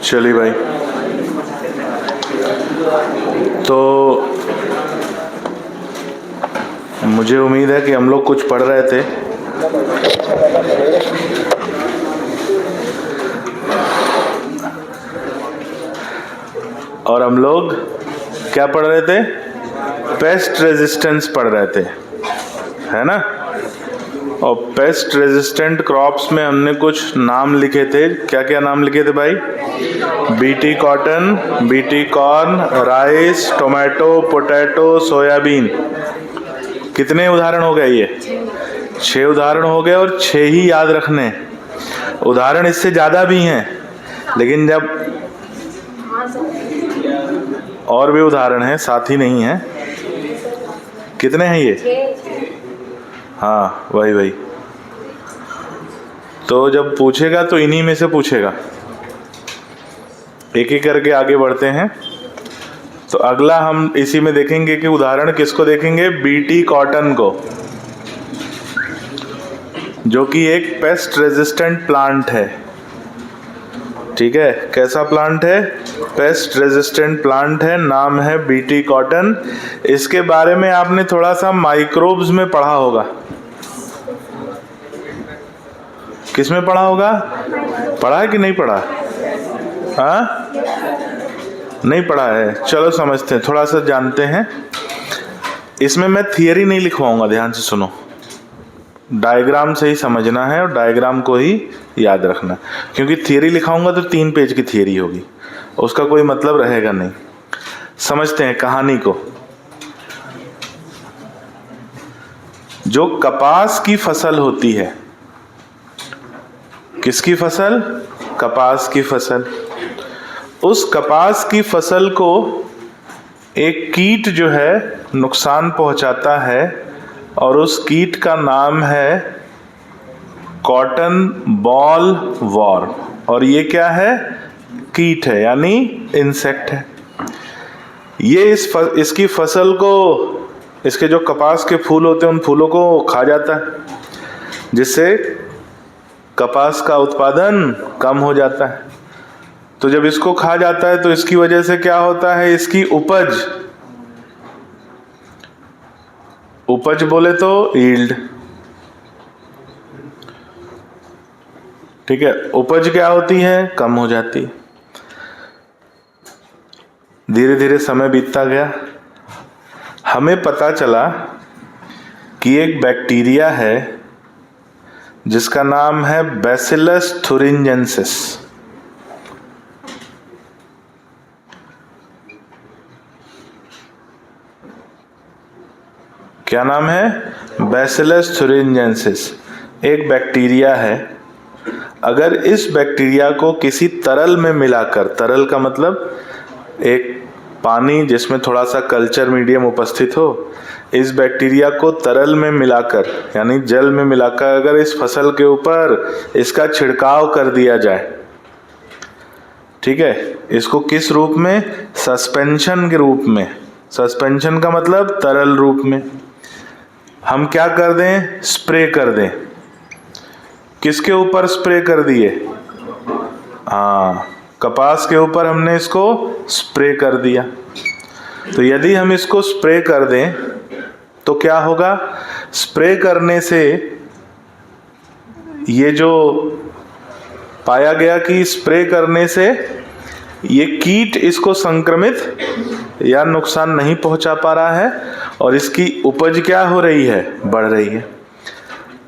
चलिए भाई, तो मुझे उम्मीद है कि हम लोग कुछ पढ़ रहे थे। और हम लोग क्या पढ़ रहे थे? पेस्ट रेजिस्टेंस पढ़ रहे थे, है ना। और पेस्ट रेजिस्टेंट क्रॉप्स में हमने कुछ नाम लिखे थे। क्या क्या नाम लिखे थे भाई? BT cotton, BT corn, rice, tomato, potato, soybean. कितने उदाहरण हो गए? ये 6 उदाहरण हो गए, और 6 ही याद रखने। उदाहरण इससे ज़्यादा भी हैं, लेकिन जब और भी उदाहरण हैं, साथ ही नहीं हैं। कितने हैं ये? हाँ, वही। तो जब पूछेगा तो इन्हीं में से पूछेगा। एक एक करके आगे बढ़ते हैं। तो अगला हम इसी में देखेंगे कि उदाहरण किसको देखेंगे? बीटी कॉटन को, जो कि एक पेस्ट रेजिस्टेंट प्लांट है। ठीक है, कैसा प्लांट है? पेस्ट रेजिस्टेंट प्लांट है, नाम है बीटी कॉटन। इसके बारे में आपने थोड़ा सा माइक्रोब्स में पढ़ा होगा। किस में पढ़ा होगा? पढ़ा है कि नहीं पढ़ा? हाँ, नहीं पढ़ा है। चलो समझते हैं, थोड़ा सा जानते हैं। इसमें मैं थियरी नहीं लिखवाऊंगा, ध्यान से सुनो। डायग्राम से ही समझना है और डायग्राम को ही याद रखना, क्योंकि थियरी लिखाऊंगा तो 3 पेज की थियरी होगी, उसका कोई मतलब रहेगा नहीं। समझते हैं कहानी को। जो कपास की फसल होती है, किसकी फसल? कपास की फसल। उस कपास की फसल को एक कीट जो है नुकसान पहुंचाता है, और उस कीट का नाम है कॉटन बॉल वॉर्म। और ये क्या है? कीट है, यानी इंसेक्ट है। ये इसकी फसल को, इसके जो कपास के फूल होते हैं उन फूलों को खा जाता है, जिससे कपास का उत्पादन कम हो जाता है। तो जब इसको खा जाता है तो इसकी वजह से क्या होता है? इसकी उपज बोले तो यील्ड। ठीक है, उपज क्या होती है? कम हो जाती है। धीरे धीरे समय बीतता गया, हमें पता चला कि एक बैक्टीरिया है जिसका नाम है बैसिलस थुरिंजेंसिस। क्या नाम है? Bacillus thuringiensis. एक बैक्टीरिया है। अगर इस बैक्टीरिया को किसी तरल में मिलाकर, तरल का मतलब एक पानी जिसमें थोड़ा सा कल्चर मीडियम उपस्थित हो, इस बैक्टीरिया को तरल में मिलाकर, यानी जल में मिलाकर अगर इस फसल के ऊपर इसका छिड़काव कर दिया जाए, ठीक है, इसको किस रूप में? सस्पेंशन के रूप में। सस्पेंशन का मतलब तरल रूप में। हम क्या कर दें? स्प्रे कर दें। किसके ऊपर स्प्रे कर दिए? हाँ, कपास के ऊपर हमने इसको स्प्रे कर दिया। तो यदि हम इसको स्प्रे कर दें तो क्या होगा? स्प्रे करने से ये जो पाया गया कि स्प्रे करने से ये कीट इसको संक्रमित या नुकसान नहीं पहुंचा पा रहा है, और इसकी उपज क्या हो रही है? बढ़ रही है।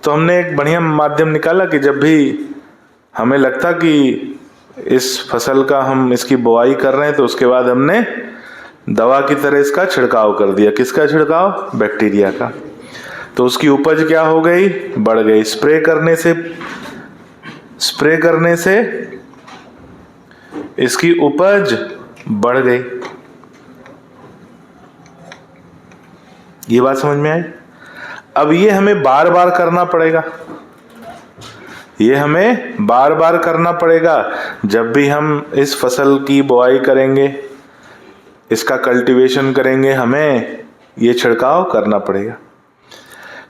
तो हमने एक बढ़िया माध्यम निकाला कि जब भी हमें लगता कि इस फसल का हम इसकी बुआई कर रहे हैं, तो उसके बाद हमने दवा की तरह इसका छिड़काव कर दिया। किसका छिड़काव? बैक्टीरिया का। तो उसकी उपज क्या हो गई? बढ़ गई। स्प्रे करने से इसकी उपज बढ़ गई। ये बात समझ में आई? अब ये हमें बार बार करना पड़ेगा। ये हमें बार बार करना पड़ेगा। जब भी हम इस फसल की बुआई करेंगे, इसका कल्टीवेशन करेंगे, हमें ये छिड़काव करना पड़ेगा।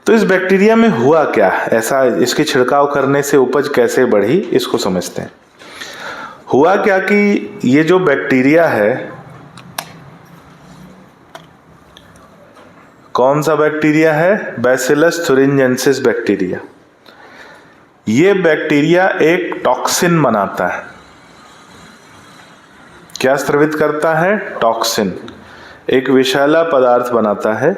तो इस बैक्टीरिया में हुआ क्या ऐसा? इसके छिड़काव करने से उपज कैसे बढ़ी, इसको समझते हैं। हुआ क्या कि ये जो बैक्टीरिया है, कौन सा बैक्टीरिया है? Bacillus thuringiensis bacteria. ये बैक्टीरिया एक टॉक्सिन बनाता है। क्या स्रावित करता है? टॉक्सिन, एक विषैला पदार्थ बनाता है।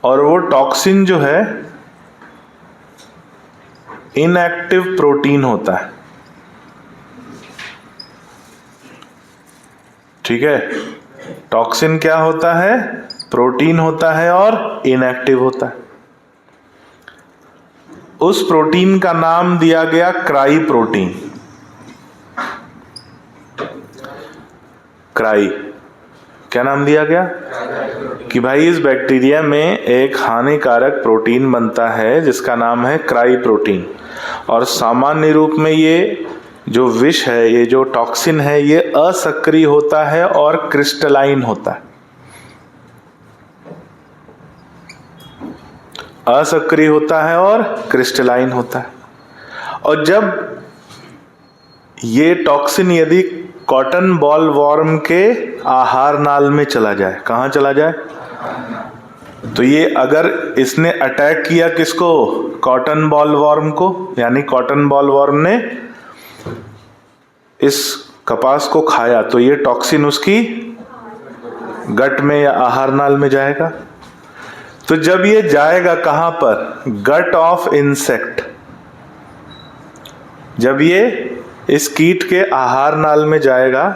और वो टॉक्सिन जो है इनएक्टिव प्रोटीन होता है। ठीक है, टॉक्सिन क्या होता है? प्रोटीन होता है और इनएक्टिव होता है। उस प्रोटीन का नाम दिया गया क्राई प्रोटीन। क्राई, क्या नाम दिया गया? कि भाई इस बैक्टीरिया में एक हानिकारक प्रोटीन बनता है जिसका नाम है क्राई प्रोटीन। और सामान्य रूप में ये जो विष है, ये जो टॉक्सिन है, ये असक्रिय होता है और क्रिस्टलाइन होता है। असक्रिय होता है और क्रिस्टलाइन होता है। और जब ये टॉक्सिन यदि कॉटन बॉल वॉर्म के आहार नाल में चला जाए, कहाँ चला जाए? तो ये अगर इसने अटैक किया किसको? कॉटन बॉल वॉर्म को, यानी कॉटन बॉल वॉर्म ने इस कपास को खाया, तो ये टॉक्सिन उसकी गट में या आहार नाल में जाएगा। तो जब ये जाएगा कहां पर? Gut of insect. जब ये इस कीट के आहार नाल में जाएगा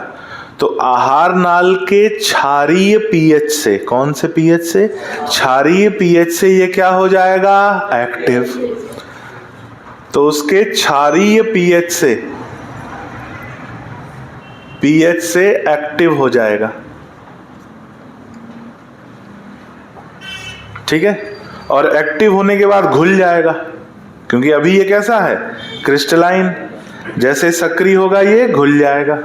तो आहार नाल के क्षारीय पीएच से, कौन से पीएच से? क्षारीय पीएच से ये क्या हो जाएगा? एक्टिव। तो उसके क्षारीय पीएच से एक्टिव हो जाएगा। ठीक है, और एक्टिव होने के बाद घुल जाएगा, क्योंकि अभी ये कैसा है? क्रिस्टलाइन। जैसे सक्रिय होगा ये घुल जाएगा।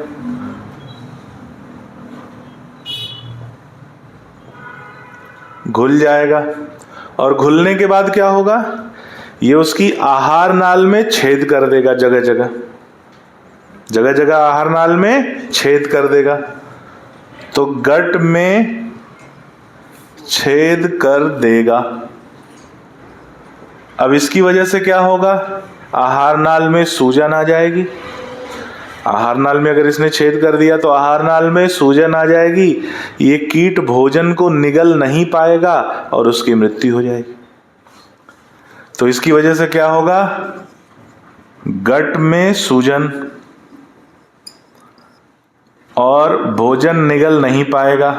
घुल जाएगा, और घुलने के बाद क्या होगा? ये उसकी आहार नाल में छेद कर देगा। जगह जगह जगह जगह आहार नाल में छेद कर देगा। तो गट में छेद कर देगा। अब इसकी वजह से क्या होगा? आहार नाल में सूजन आ जाएगी। आहार नाल में अगर इसने छेद कर दिया तो आहार नाल में सूजन आ जाएगी। ये कीट भोजन को निगल नहीं पाएगा और उसकी मृत्यु हो जाएगी। तो इसकी वजह से क्या होगा? गट में सूजन, और भोजन निगल नहीं पाएगा।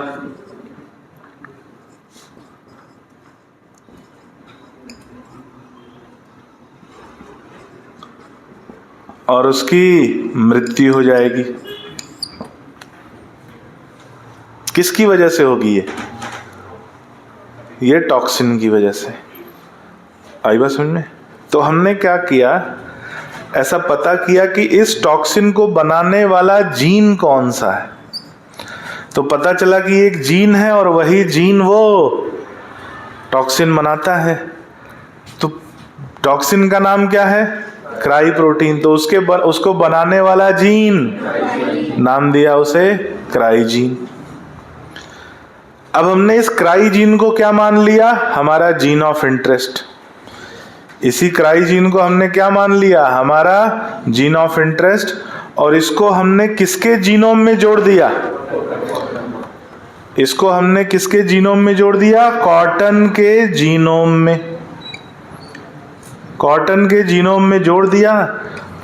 और उसकी मृत्यु हो जाएगी। किसकी वजह से होगी ये टॉक्सिन की वजह से। आई बात समझ में? तो हमने क्या किया, ऐसा पता किया कि इस टॉक्सिन को बनाने वाला जीन कौन सा है। तो पता चला कि एक जीन है और वही जीन वो टॉक्सिन बनाता है। तो टॉक्सिन का नाम क्या है? Cry protein. तो उसको बनाने वाला जीन, नाम दिया उसे क्राई जीन। अब हमने इस क्राई जीन को क्या मान लिया? हमारा जीन ऑफ इंटरेस्ट। इसी क्राई जीन को हमने क्या मान लिया? हमारा जीन ऑफ इंटरेस्ट। और इसको हमने किसके जीनोम में जोड़ दिया? इसको हमने किसके जीनोम में जोड़ दिया? कॉटन के जीनोम में। कॉटन के जीनोम में जोड़ दिया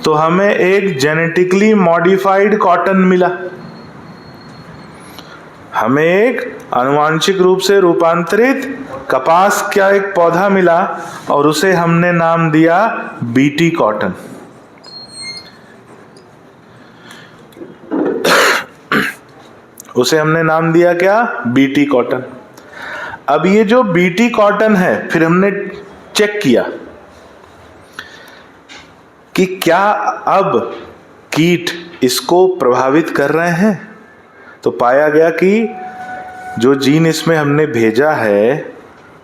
तो हमें एक जेनेटिकली मॉडिफाइड कॉटन मिला। हमें एक आनुवांशिक रूप से रूपांतरित कपास का एक पौधा मिला और उसे हमने नाम दिया बीटी कॉटन। उसे हमने नाम दिया क्या? BT cotton. अब ये जो बीटी कॉटन है, फिर हमने चेक किया कि क्या अब कीट इसको प्रभावित कर रहे हैं। तो पाया गया कि जो जीन इसमें हमने भेजा है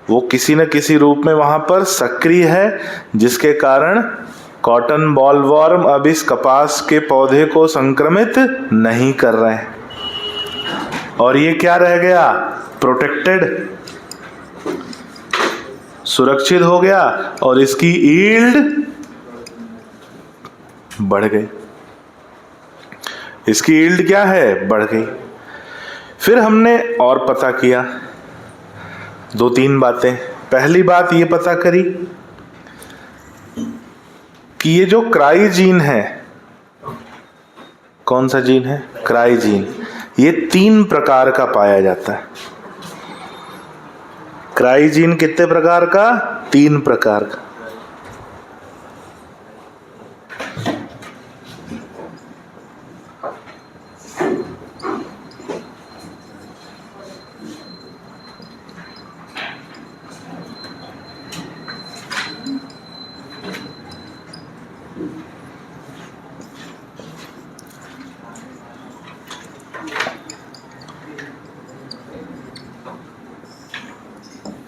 वो किसी न किसी रूप में वहां पर सक्रिय है, जिसके कारण कॉटन बॉलवॉर्म अब इस कपास के पौधे को संक्रमित नहीं कर रहे हैं और ये क्या रह गया, प्रोटेक्टेड, सुरक्षित हो गया और इसकी यील्ड बढ़ गई। इसकी यील्ड क्या है, बढ़ गई। फिर हमने और पता किया 2-3 बातें। पहली बात ये पता करी कि ये जो क्राई जीन है, कौन सा जीन है, क्राई जीन, ये 3 प्रकार का पाया जाता है। क्राई जीन कितने प्रकार का, 3 प्रकार का।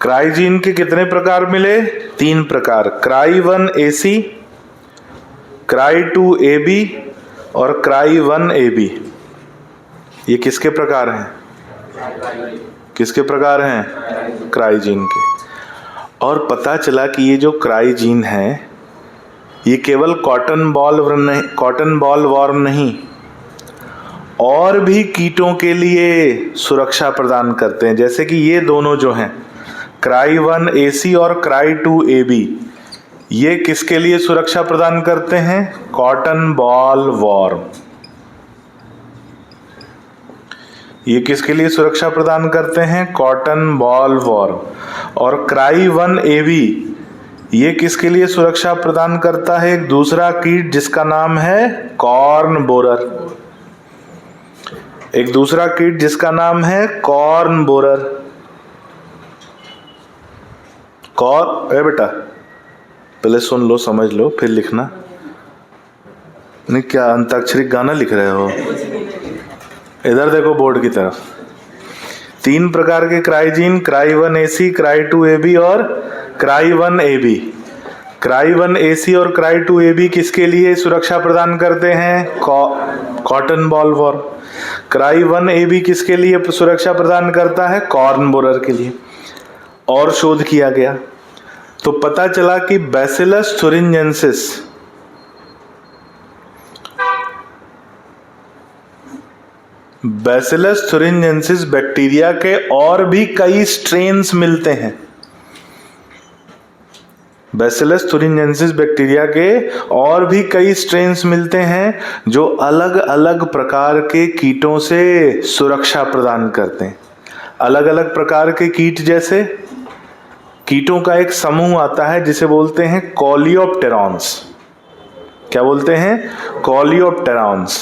क्राई जीन के कितने प्रकार मिले, 3 प्रकार। क्राई 1AC, क्राई 2AB और क्राई 1AB। ये किसके प्रकार हैं, किसके प्रकार हैं, क्राई जीन के। और पता चला कि ये जो क्राई जीन है ये केवल कॉटन बॉल वॉर्म नहीं, और भी कीटों के लिए सुरक्षा प्रदान करते हैं। जैसे कि ये दोनों जो हैं, क्राई 1AC और क्राई 2AB, ये किसके लिए सुरक्षा प्रदान करते हैं, कॉटन बॉल वॉर्म। ये किसके लिए सुरक्षा प्रदान करते हैं, कॉटन बॉल वॉर्म। और क्राई 1AB ये किसके लिए सुरक्षा प्रदान करता है, एक दूसरा कीट जिसका नाम है कॉर्न बोरर। एक दूसरा कीट जिसका नाम है कॉर्न बोरर। बेटा पहले सुन लो, समझ लो, फिर लिखना। नहीं क्या अंताक्षरी गाना लिख रहे हो, इधर देखो बोर्ड की तरफ। 3 प्रकार के cry gene, cry 1AC, cry 2AB और क्राई 1AB। क्राई 1AC और क्राई 2AB किसके लिए सुरक्षा प्रदान करते हैं, cotton ball warm. Cry 1AB किसके लिए सुरक्षा प्रदान करता है, कॉर्न बोरर के लिए। और शोध किया गया तो पता चला कि बैसिलस thuringiensis बैक्टीरिया के और भी कई स्ट्रेन्स मिलते हैं। बैसिलस thuringiensis बैक्टीरिया के और भी कई स्ट्रेन्स मिलते हैं जो अलग अलग प्रकार के कीटों से सुरक्षा प्रदान करते हैं। अलग अलग प्रकार के कीट, जैसे कीटों का एक समूह आता है जिसे बोलते हैं कॉलियोप्टेरॉन्स। क्या बोलते हैं, कॉलियोप्टेरॉन्स।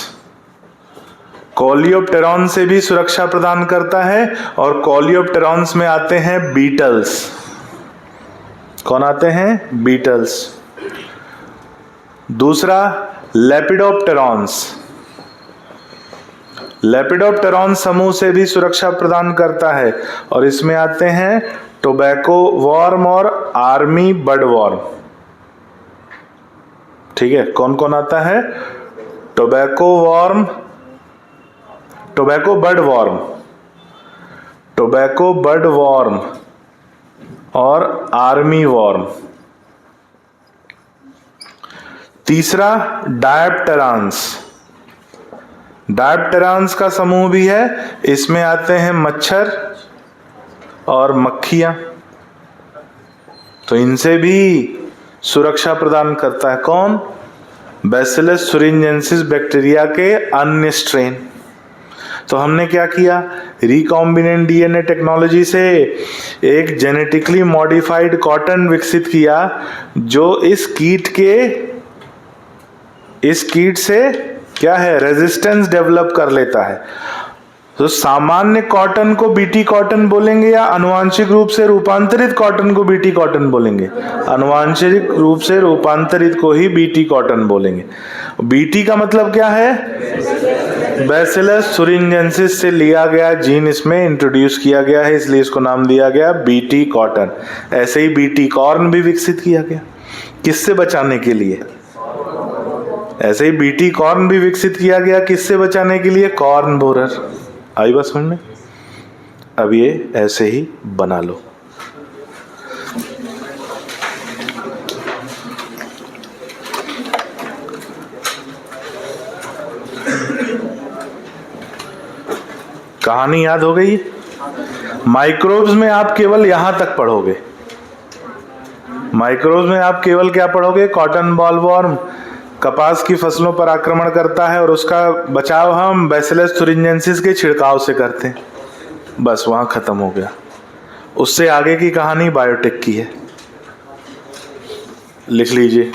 कॉलियोप्टेरॉन से भी सुरक्षा प्रदान करता है। और कॉलियोप्टेरॉन्स में आते हैं बीटल्स। कौन आते हैं, बीटल्स। दूसरा लेपिडोप्टेरॉन्स। लेपिडोप्टेरॉन समूह से भी सुरक्षा प्रदान करता है और इसमें आते हैं टोबैको वॉर्म और आर्मी बड वॉर्म। ठीक है, कौन कौन आता है, टोबैको वॉर्म, टोबैको बड वॉर्म, टोबैको बड वॉर्म और आर्मी वॉर्म। तीसरा डायप्टेरांस। डायप्टेरांस का समूह भी है, इसमें आते हैं मच्छर और मक्खियां, तो इनसे भी सुरक्षा प्रदान करता है कौन, बैसिलस thuringiensis बैक्टीरिया के अन्य स्ट्रेन। तो हमने क्या किया, रिकॉम्बिनेंट डीएनए टेक्नोलॉजी से एक जेनेटिकली मॉडिफाइड कॉटन विकसित किया जो इस कीट से क्या है, रेजिस्टेंस डेवलप कर लेता है। तो सामान्य कॉटन को बीटी कॉटन बोलेंगे या अनुवांशिक रूप से रूपांतरित कॉटन को बीटी कॉटन बोलेंगे, अनुवांशिक रूप से रूपांतरित को ही बीटी कॉटन बोलेंगे। बीटी का मतलब क्या है, बैसिलस thuringiensis से लिया गया जीन इसमें इंट्रोड्यूस किया गया है, इसलिए इसको नाम दिया गया बीटी कॉटन। ऐसे ही बीटी कॉर्न भी विकसित किया गया, किससे बचाने के लिए, ऐसे ही बीटी कॉर्न भी विकसित किया गया किससे बचाने के लिए, कॉर्न बोरर। आई बात समझ में? अब ये ऐसे ही बना लो। कहानी याद हो गई? माइक्रोब्स में आप केवल यहां तक पढ़ोगे। माइक्रोब्स में आप केवल क्या पढ़ोगे, कॉटन बॉलवॉर्म कपास की फसलों पर आक्रमण करता है और उसका बचाव हम बैसिलस thuringiensis के छिड़काव से करते हैं, बस वहां खत्म हो गया। उससे आगे की कहानी बायोटेक की है, लिख लीजिए।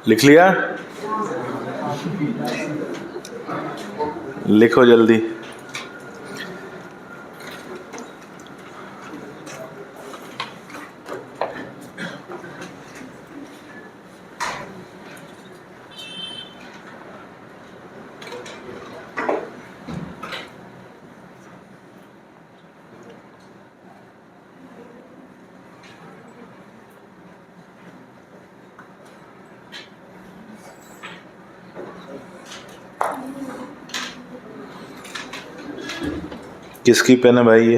लिख लिया? लिखो जल्दी। किसकी पेन है भाई ये?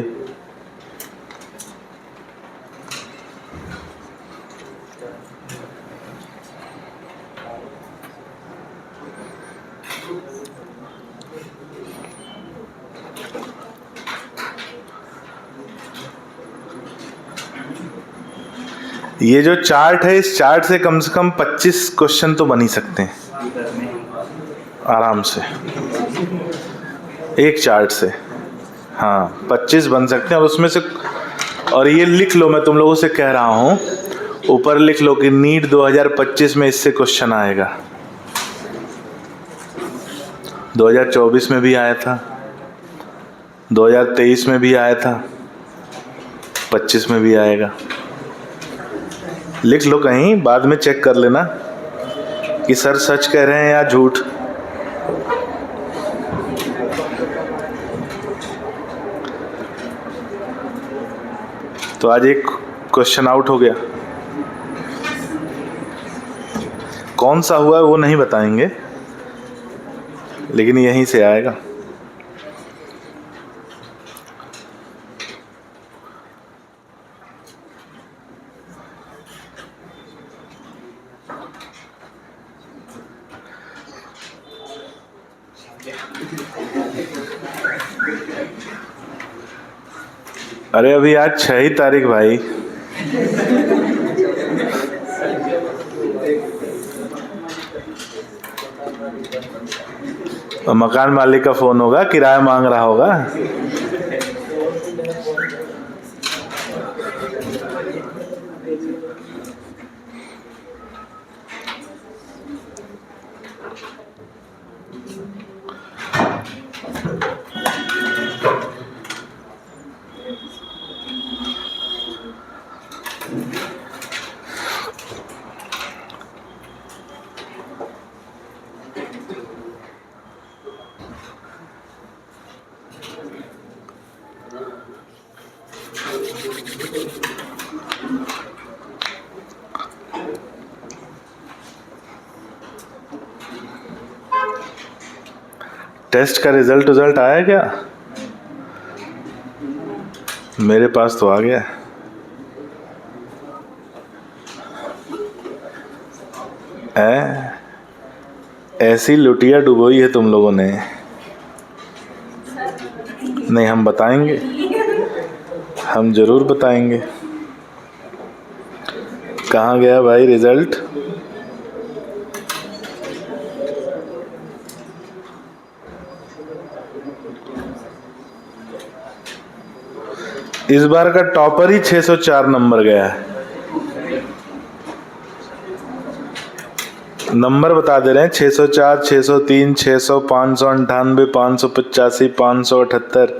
ये जो चार्ट है, इस चार्ट से कम 25 क्वेश्चन तो बन ही सकते हैं आराम से, एक चार्ट से। हाँ 25 बन सकते हैं, और उसमें से, और ये लिख लो, मैं तुम लोगों से कह रहा हूँ, ऊपर लिख लो कि नीट 2025 में इससे क्वेश्चन आएगा। 2024 में भी आया था, 2023 में भी आया था, 25 में भी आएगा। लिख लो, कहीं बाद में चेक कर लेना कि सर सच कह रहे हैं या झूठ। तो आज एक क्वेश्चन आउट हो गया। कौन सा हुआ है वो नहीं बताएंगे, लेकिन यहीं से आएगा। अरे अभी आज 6 ही तारीख भाई। मकान मालिक का फोन होगा, किराया मांग रहा होगा। टेस्ट का रिजल्ट आया क्या? मेरे पास तो आ गया। ऐसी लुटिया डुबोई है तुम लोगों ने। नहीं, हम बताएंगे, हम जरूर बताएंगे। कहाँ गया भाई रिजल्ट? इस बार का टॉपर ही 604 नंबर गया है। नंबर बता दे रहे हैं 604, 603, 600, 598, 585, 578,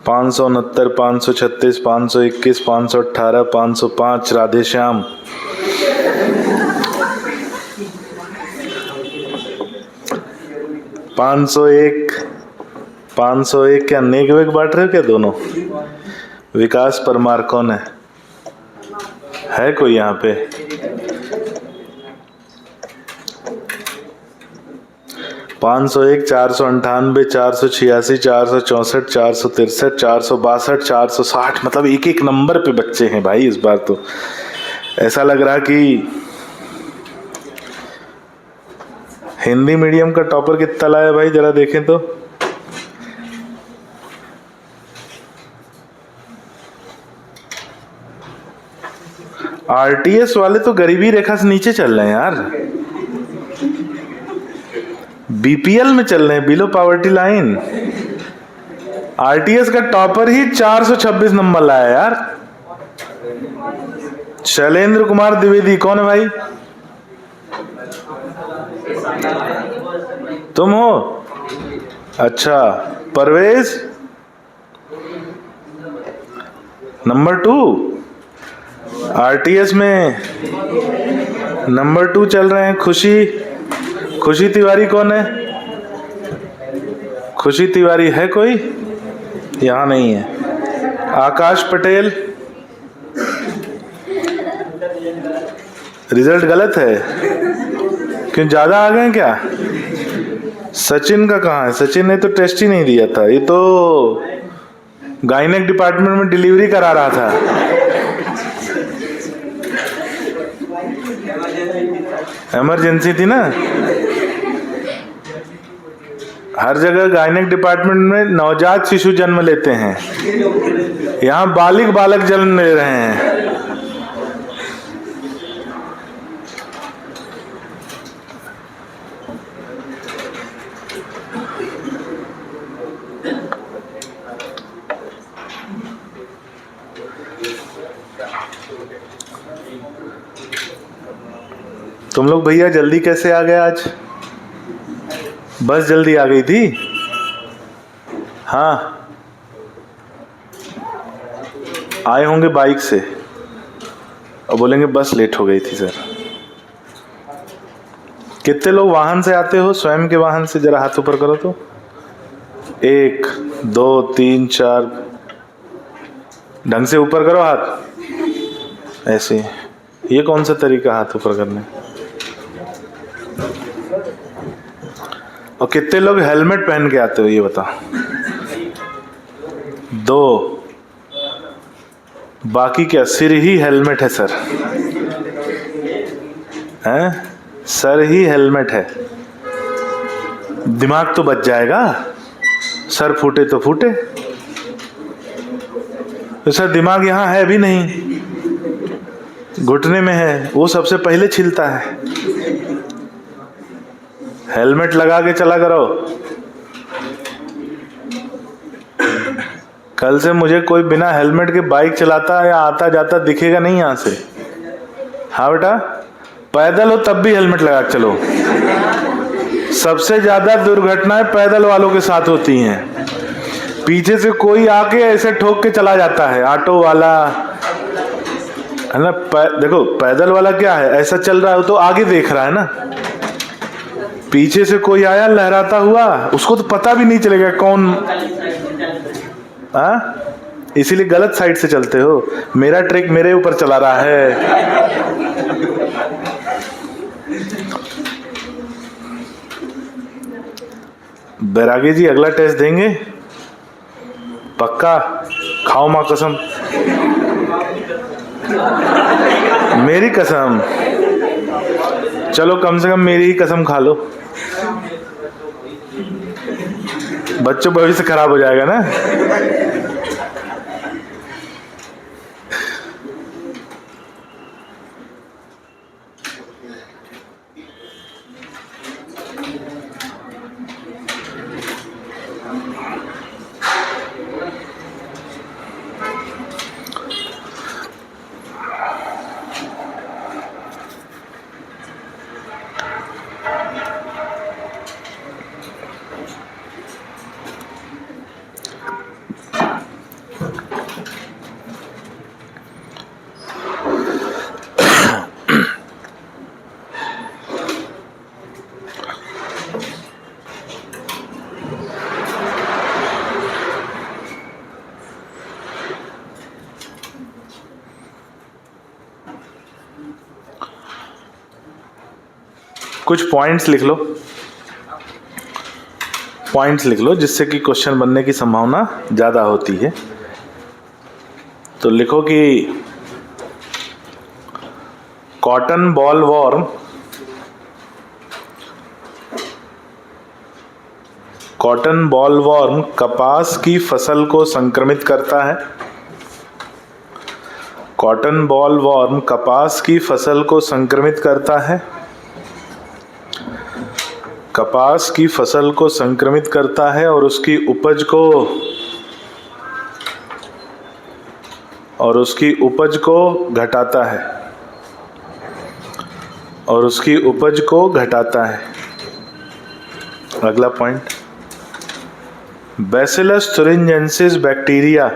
569, 536, 521, 518, 505। राधे श्याम। 501, 501 क्या नेक वेक बांट रहे हो क्या दोनों? विकास परमार कौन है कोई यहाँ पे? 501, 498, 486, 464, 463, 462, 460। मतलब एक एक नंबर पे बच्चे हैं भाई इस बार तो। ऐसा लग रहा कि हिंदी मीडियम का टॉपर कितना लाया भाई, जरा देखें तो। आरटीएस वाले तो गरीबी रेखा से नीचे चल रहे हैं यार, बीपीएल में चल रहे हैं, बिलो पॉवर्टी लाइन। आरटीएस का टॉपर ही 426 नंबर लाया यार। शैलेंद्र कुमार द्विवेदी कौन है भाई? तुम हो? अच्छा। परवेज नंबर 2 आरटीएस में नंबर 2 चल रहे हैं। खुशी तिवारी कौन है? खुशी तिवारी है कोई? यहाँ नहीं है। आकाश पटेल, रिजल्ट गलत है क्यों, ज्यादा आ गए क्या? सचिन का कहाँ है? सचिन ने तो टेस्ट ही नहीं दिया था, ये तो गायनेक डिपार्टमेंट में डिलीवरी करा रहा था। इमरजेंसी थी ना, हर जगह गायनेक डिपार्टमेंट में नवजात शिशु जन्म लेते हैं, यहाँ बालिग बालक जन्म ले रहे हैं। तुम लोग भैया जल्दी कैसे आ गए आज? बस जल्दी आ गई थी? हाँ, आए होंगे बाइक से और बोलेंगे बस लेट हो गई थी सर। कितने लोग वाहन से आते हो? स्वयं के वाहन से जरा हाथ ऊपर करो तो। 1, 2, 3, 4। ढंग से ऊपर करो हाथ, ऐसे। ये कौन सा तरीका हाथ ऊपर करने? और कितने लोग हेलमेट पहन के आते हो ये बताओ? 2। बाकी क्या सिर ही हेलमेट है सर? हैं? सर ही हेलमेट है, दिमाग तो बच जाएगा, सर फूटे तो फूटे। तो सर दिमाग यहाँ है भी नहीं, घुटने में है, वो सबसे पहले छिलता है। हेलमेट लगा के चला करो। कल से मुझे कोई बिना हेलमेट के बाइक चलाता या आता जाता दिखेगा नहीं यहाँ से। हाँ बेटा, पैदल हो तब भी हेलमेट लगा के चलो। सबसे ज्यादा दुर्घटनाएं पैदल वालों के साथ होती हैं। पीछे से कोई आके ऐसे ठोक के चला जाता है, ऑटो वाला है ना। देखो पैदल वाला क्या है, ऐसा चल रहा है तो आगे देख रहा है ना, पीछे से कोई आया लहराता हुआ, उसको तो पता भी नहीं चलेगा कौन। इसीलिए गलत साइड से चलते हो। मेरा ट्रिक मेरे ऊपर चला रहा है। बैरागी जी अगला टेस्ट देंगे पक्का, खाओ माँ कसम, मेरी कसम। चलो कम से कम मेरी ही कसम खा लो, बच्चों भविष्य खराब हो जाएगा ना। कुछ पॉइंट्स लिख लो, पॉइंट्स लिख लो जिससे कि क्वेश्चन बनने की संभावना ज़्यादा होती है। तो लिखो कि कॉटन बॉल वॉर्म कपास की फसल को संक्रमित करता है। कॉटन बॉल वॉर्म कपास की फसल को संक्रमित करता है। कपास की फसल को संक्रमित करता है और उसकी उपज को घटाता है। अगला पॉइंट, बैसिलस thuringiensis बैक्टीरिया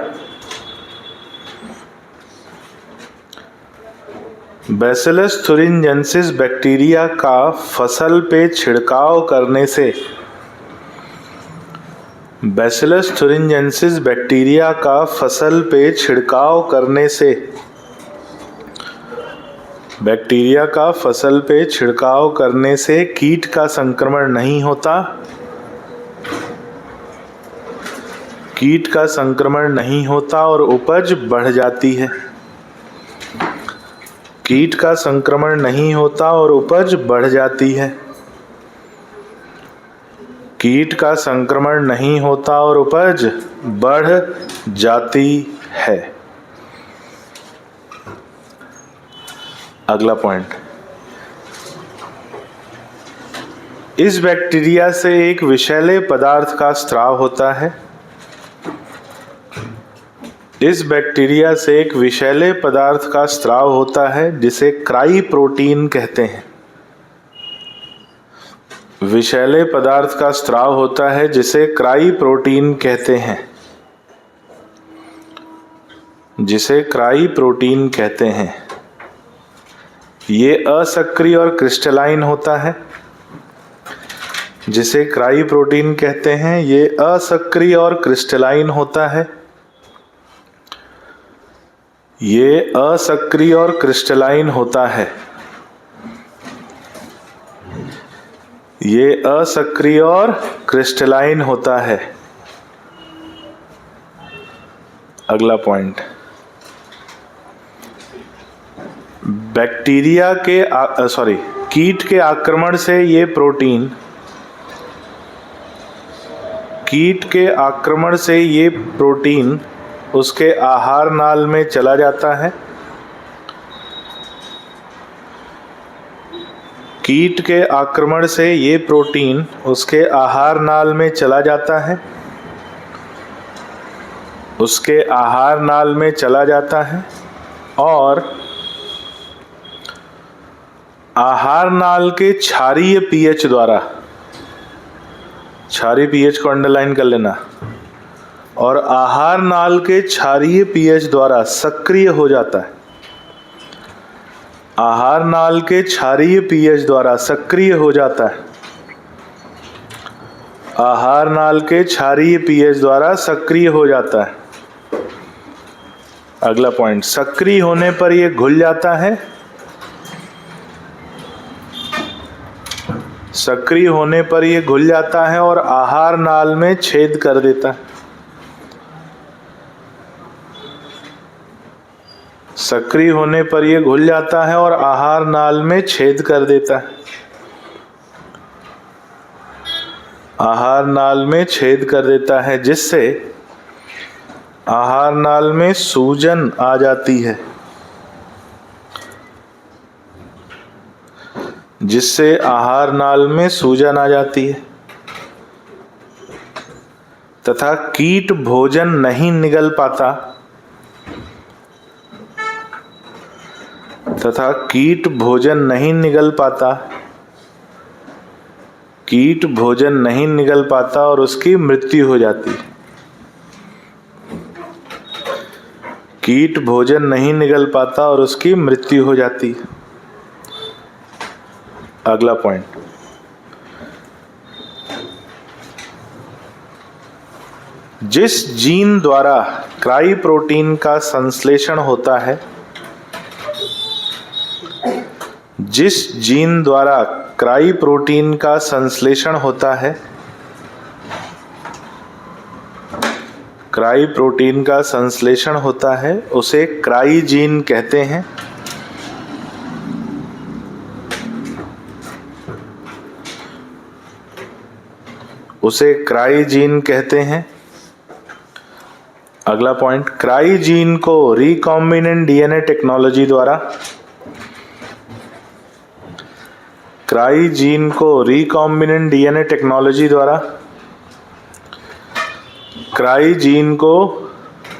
का फसल पे छिड़काव करने से कीट का संक्रमण नहीं होता और उपज बढ़ जाती है। अगला पॉइंट, इस बैक्टीरिया से एक विषैले पदार्थ का स्राव होता है। जिसे क्राई प्रोटीन कहते हैं। ये असक्रिय और क्रिस्टलाइन होता है। अगला पॉइंट, कीट के आक्रमण से ये प्रोटीन उसके आहार नाल में चला जाता है। और आहार नाल के क्षारीय पीएच द्वारा, क्षारीय पीएच को अंडरलाइन कर लेना, और आहार नाल के क्षारीय पीएच द्वारा सक्रिय हो जाता है। आहार नाल के क्षारीय पीएच द्वारा सक्रिय हो जाता है। अगला पॉइंट, सक्रिय होने पर यह घुल जाता है। और आहार नाल में छेद कर देता है। जिससे आहार नाल में सूजन आ जाती है। तथा कीट भोजन नहीं निगल पाता। कीट भोजन नहीं निगल पाता और उसकी मृत्यु हो जाती है। अगला पॉइंट, जिस जीन द्वारा क्राई प्रोटीन का संश्लेषण होता है जिस जीन द्वारा क्राई प्रोटीन का संश्लेषण होता है, क्राई प्रोटीन का संश्लेषण होता है, उसे क्राई जीन कहते हैं। उसे क्राई जीन कहते हैं। अगला पॉइंट, क्राई जीन को रिकॉम्बिनेंट डीएनए टेक्नोलॉजी द्वारा, क्राई जीन को रिकॉम्बिनेंट डीएनए टेक्नोलॉजी द्वारा, क्राई जीन को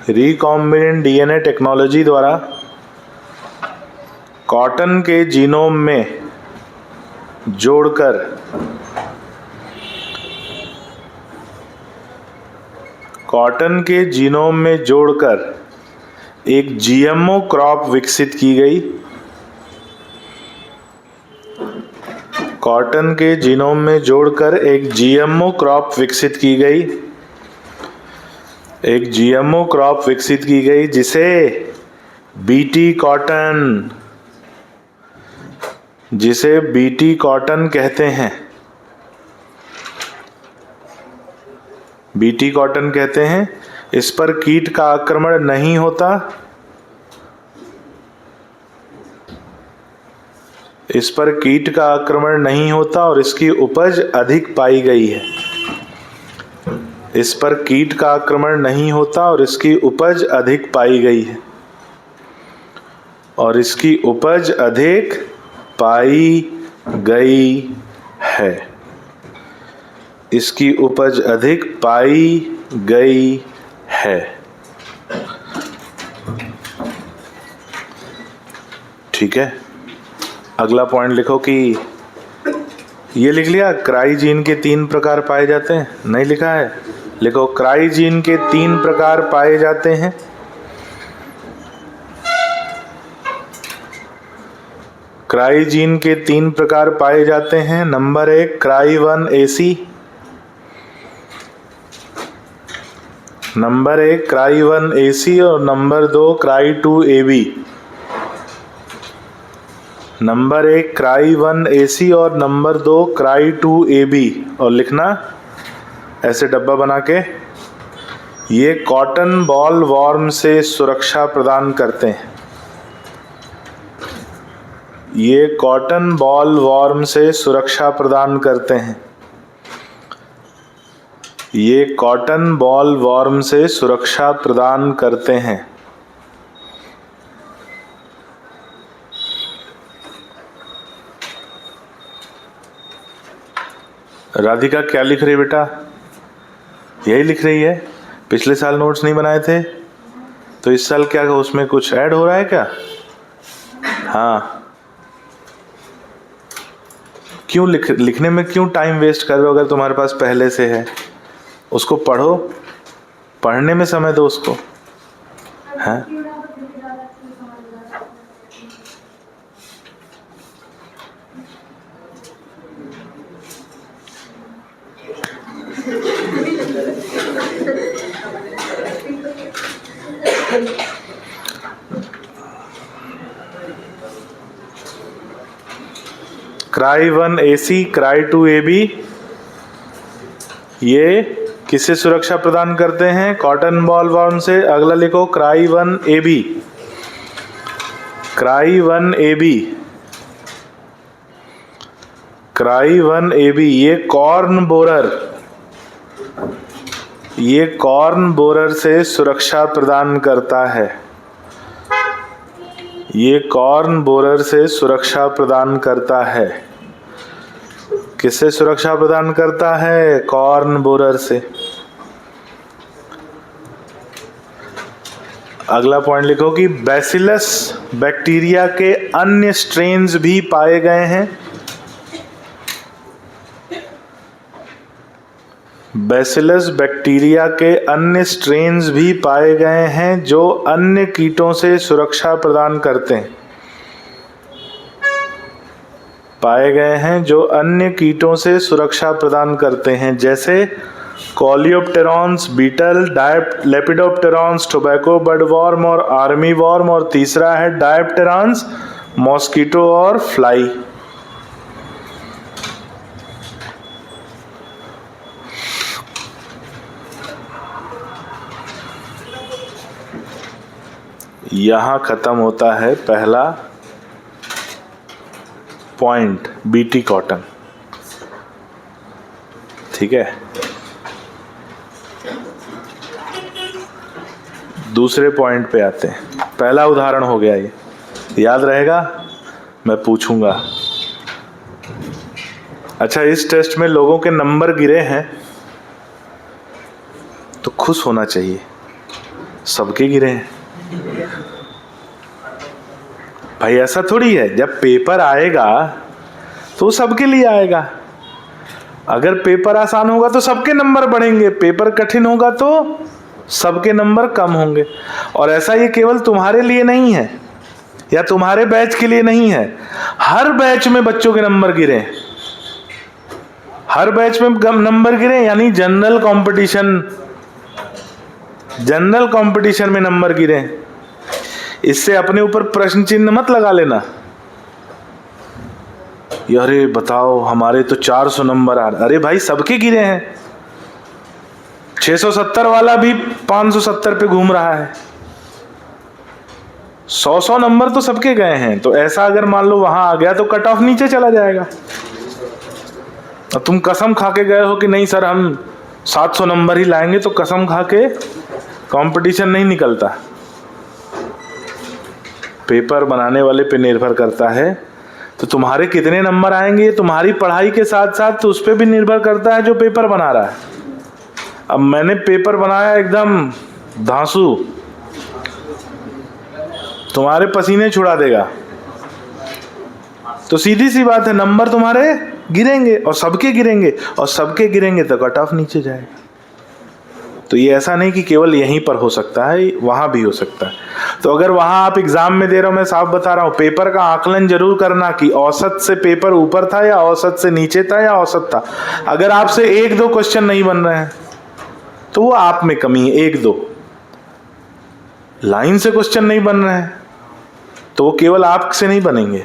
रिकॉम्बिनेंट डीएनए टेक्नोलॉजी द्वारा कॉटन के जीनोम में जोड़कर कॉटन के जीनोम में जोड़कर एक जीएमओ क्रॉप विकसित की गई। कॉटन के जीनोम में जोड़कर एक जीएमओ क्रॉप विकसित की गई, एक जीएमओ क्रॉप विकसित की गई जिसे बीटी कॉटन, जिसे बीटी कॉटन कहते हैं। बीटी कॉटन कहते हैं। इस पर कीट का आक्रमण नहीं होता, इस पर कीट का आक्रमण नहीं होता और इसकी उपज अधिक पाई गई है। इस पर कीट का आक्रमण नहीं होता और इसकी उपज अधिक पाई गई है, और इसकी उपज अधिक पाई गई है। इसकी उपज अधिक पाई गई है। ठीक है, अगला पॉइंट लिखो कि ये लिख लिया, क्राई जीन के 3 प्रकार पाए जाते हैं। नहीं लिखा है? लिखो, क्राई जीन के 3 प्रकार पाए जाते हैं। क्राई जीन के 3 प्रकार पाए जाते हैं। Number 1 cry 1AC, number 1 cry 1AC और number 2 cry 2AB। Number 1 cry 1AC और नंबर 2 क्राई 2AB। और लिखना ऐसे डब्बा बना के, ये कॉटन बॉल वॉर्म से सुरक्षा प्रदान करते हैं। ये कॉटन बॉल वॉर्म से सुरक्षा प्रदान करते हैं। ये कॉटन बॉल वॉर्म से सुरक्षा प्रदान करते हैं। राधिका क्या लिख रही बेटा? यही लिख रही है। पिछले साल नोट्स नहीं बनाए थे, तो इस साल क्या उसमें कुछ ऐड हो रहा है क्या? हाँ, क्यों लिखने में क्यों टाइम वेस्ट कर रहे हो? अगर तुम्हारे पास पहले से है, उसको पढ़ो, पढ़ने में समय दो उसको। हाँ, क्राई 1AC, क्राई 2AB, ये किससे सुरक्षा प्रदान करते हैं? कॉटन बॉल वॉर्म से। अगला लिखो cry 1AB, cry 1AB, cry 1AB, ये कॉर्न बोरर, ये कॉर्न बोरर से सुरक्षा प्रदान करता है। ये कॉर्न बोरर से सुरक्षा प्रदान करता है। किससे सुरक्षा प्रदान करता है? कॉर्न बोरर से। अगला पॉइंट लिखो कि बैसिलस बैक्टीरिया के अन्य स्ट्रेन्स भी पाए गए हैं। बैसिलस बैक्टीरिया के अन्य स्ट्रेन्स भी पाए गए हैं जो अन्य कीटों से सुरक्षा प्रदान करते हैं। पाए गए हैं जो अन्य कीटों से सुरक्षा प्रदान करते हैं, जैसे कोलियोप्टेरॉन्स बीटल, लेपिडोप्टेरॉन्स टोबैको बर्डवॉर्म और आर्मी वॉर्म, और तीसरा है डायप्टेरॉन्स मॉस्किटो और फ्लाई। यहां खत्म होता है पहला पॉइंट, बीटी कॉटन। ठीक है, दूसरे पॉइंट पे आते हैं। पहला उदाहरण हो गया, ये याद रहेगा, मैं पूछूंगा। अच्छा, इस टेस्ट में लोगों के नंबर गिरे हैं तो खुश होना चाहिए, सबके गिरे हैं भाई। ऐसा थोड़ी है, जब पेपर आएगा तो सबके लिए आएगा। अगर पेपर आसान होगा तो सबके नंबर बढ़ेंगे, पेपर कठिन होगा तो सबके नंबर कम होंगे। और ऐसा ये केवल तुम्हारे लिए नहीं है या तुम्हारे बैच के लिए नहीं है, हर बैच में बच्चों के नंबर गिरे, हर बैच में नंबर गिरे, यानी जनरल कंपटीशन में नंबर गिरे। इससे अपने ऊपर प्रश्न चिन्ह मत लगा लेना, अरे बताओ हमारे तो 400 नंबर आ रहे। अरे भाई, सबके गिरे हैं, 670 वाला भी 570 पे घूम रहा है, 100 नंबर तो सबके गए हैं। तो ऐसा अगर मान लो वहां आ गया तो कट ऑफ नीचे चला जाएगा। और तुम कसम खा के गए हो कि नहीं सर हम 700 नंबर ही लाएंगे, तो कसम खा के कंपटीशन नहीं निकलता। पेपर बनाने वाले पे निर्भर करता है, तो तुम्हारे कितने नंबर आएंगे तुम्हारी पढ़ाई के साथ साथ तो उस पर भी निर्भर करता है जो पेपर बना रहा है। अब मैंने पेपर बनाया एकदम धांसू, तुम्हारे पसीने छुड़ा देगा, तो सीधी सी बात है नंबर तुम्हारे गिरेंगे और सबके गिरेंगे, और सबके गिरेंगे तो कट ऑफ नीचे जाएगा। तो ये ऐसा नहीं कि केवल यहीं पर हो सकता है, वहां भी हो सकता है। तो अगर वहां आप एग्जाम में दे रहे हो, मैं साफ बता रहा हूं, पेपर का आकलन जरूर करना कि औसत से पेपर ऊपर था या औसत से नीचे था या औसत था। अगर आपसे 1-2 क्वेश्चन नहीं बन रहे हैं तो वो आप में कमी है, 1-2 लाइन से क्वेश्चन नहीं बन रहे हैं तो वो केवल आपसे नहीं बनेंगे,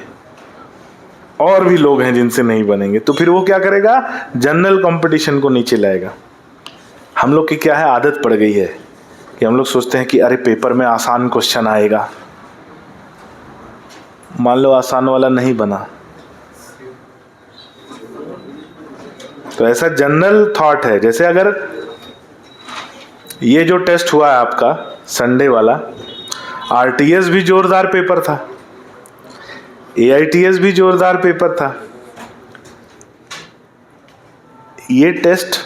और भी लोग हैं जिनसे नहीं बनेंगे। तो फिर वो क्या करेगा, जनरल कंपटीशन को नीचे लाएगा। हम लोग की क्या है, आदत पड़ गई है कि हम लोग सोचते हैं कि अरे पेपर में आसान क्वेश्चन आएगा, मान लो आसान वाला नहीं बना, तो ऐसा जनरल थॉट है। जैसे अगर ये जो टेस्ट हुआ है आपका संडे वाला, आरटीएस भी जोरदार पेपर था, एआईटीएस भी जोरदार पेपर था। ये टेस्ट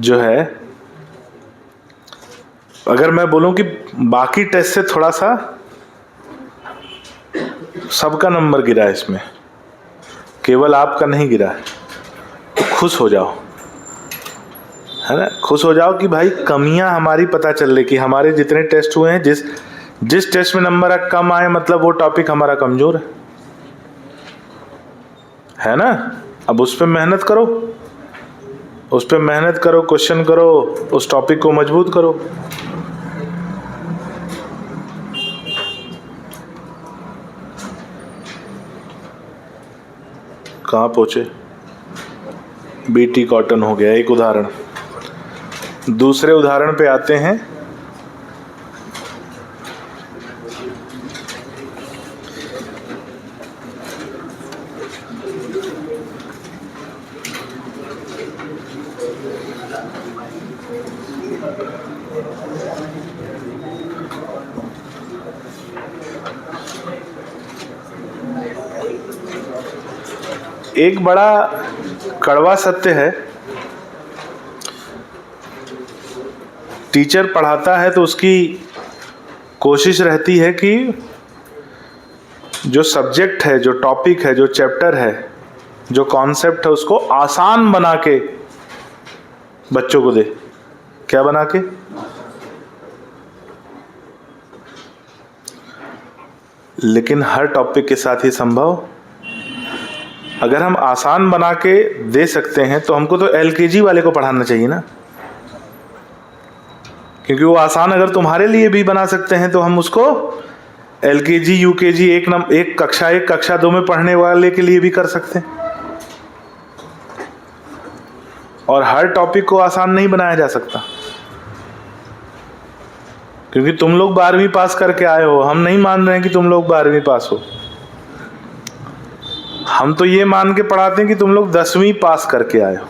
जो है, अगर मैं बोलूं कि बाकी टेस्ट से थोड़ा सा सबका नंबर गिरा है इसमें, केवल आपका नहीं गिरा है, तो खुश हो जाओ, है ना। खुश हो जाओ कि भाई कमियां हमारी पता चल रही कि हमारे जितने टेस्ट हुए हैं, जिस टेस्ट में नंबर कम आए मतलब वो टॉपिक हमारा कमजोर है ना। अब उस पर मेहनत करो, क्वेश्चन करो, उस टॉपिक को मजबूत करो। कहाँ पहुंचे, बीटी कॉटन हो गया एक उदाहरण। दूसरे उदाहरण पे आते हैं। एक बड़ा कड़वा सत्य है, टीचर पढ़ाता है तो उसकी कोशिश रहती है कि जो सब्जेक्ट है, जो टॉपिक है, जो चैप्टर है, जो कॉन्सेप्ट है, उसको आसान बना के बच्चों को दे। क्या बना के? लेकिन हर टॉपिक के साथ ही संभव, अगर हम आसान बना के दे सकते हैं तो हमको तो एलकेजी वाले को पढ़ाना चाहिए ना, क्योंकि वो आसान अगर तुम्हारे लिए भी बना सकते हैं तो हम उसको LKG UKG एक कक्षा 2 में पढ़ने वाले के लिए भी कर सकते हैं। और हर टॉपिक को आसान नहीं बनाया जा सकता, क्योंकि तुम लोग 12वीं पास करके आए हो। हम नहीं मान रहे हैं कि तुम लोग 12वीं पास हो, हम तो ये मान के पढ़ाते हैं कि तुम लोग 10वीं पास करके आए हो।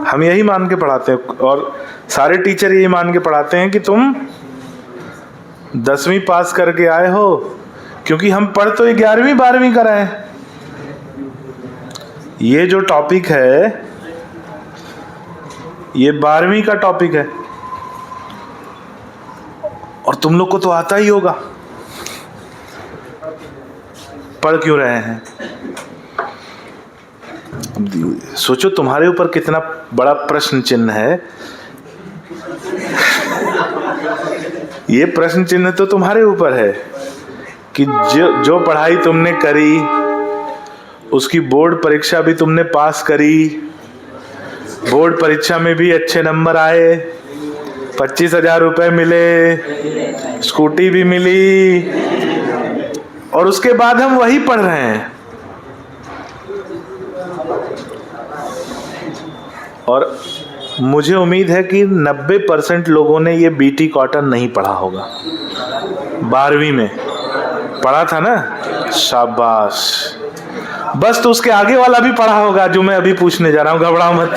हम यही मान के पढ़ाते हैं, और सारे टीचर यही मान के पढ़ाते हैं कि तुम 10वीं पास करके आए हो, क्योंकि हम पढ़ तो 11वीं 12वीं कर रहे हैं। ये जो टॉपिक है ये 12वीं का टॉपिक है, और तुम लोग को तो आता ही होगा, पढ़ क्यों रहे हैं? सोचो तुम्हारे ऊपर कितना बड़ा प्रश्न चिन्ह है। ये प्रश्न चिन्ह तो तुम्हारे ऊपर है कि जो पढ़ाई तुमने करी, उसकी बोर्ड परीक्षा भी तुमने पास करी, बोर्ड परीक्षा में भी अच्छे नंबर आए, 25,000 रुपए मिले, स्कूटी भी मिली, और उसके बाद हम वही पढ़ रहे हैं। और मुझे उम्मीद है कि 90% लोगों ने ये BT कॉटन नहीं पढ़ा होगा। 12वीं में पढ़ा था ना? शाबाश। बस तो उसके आगे वाला भी पढ़ा होगा जो मैं अभी पूछने जा रहा हूं, घबराओ मत।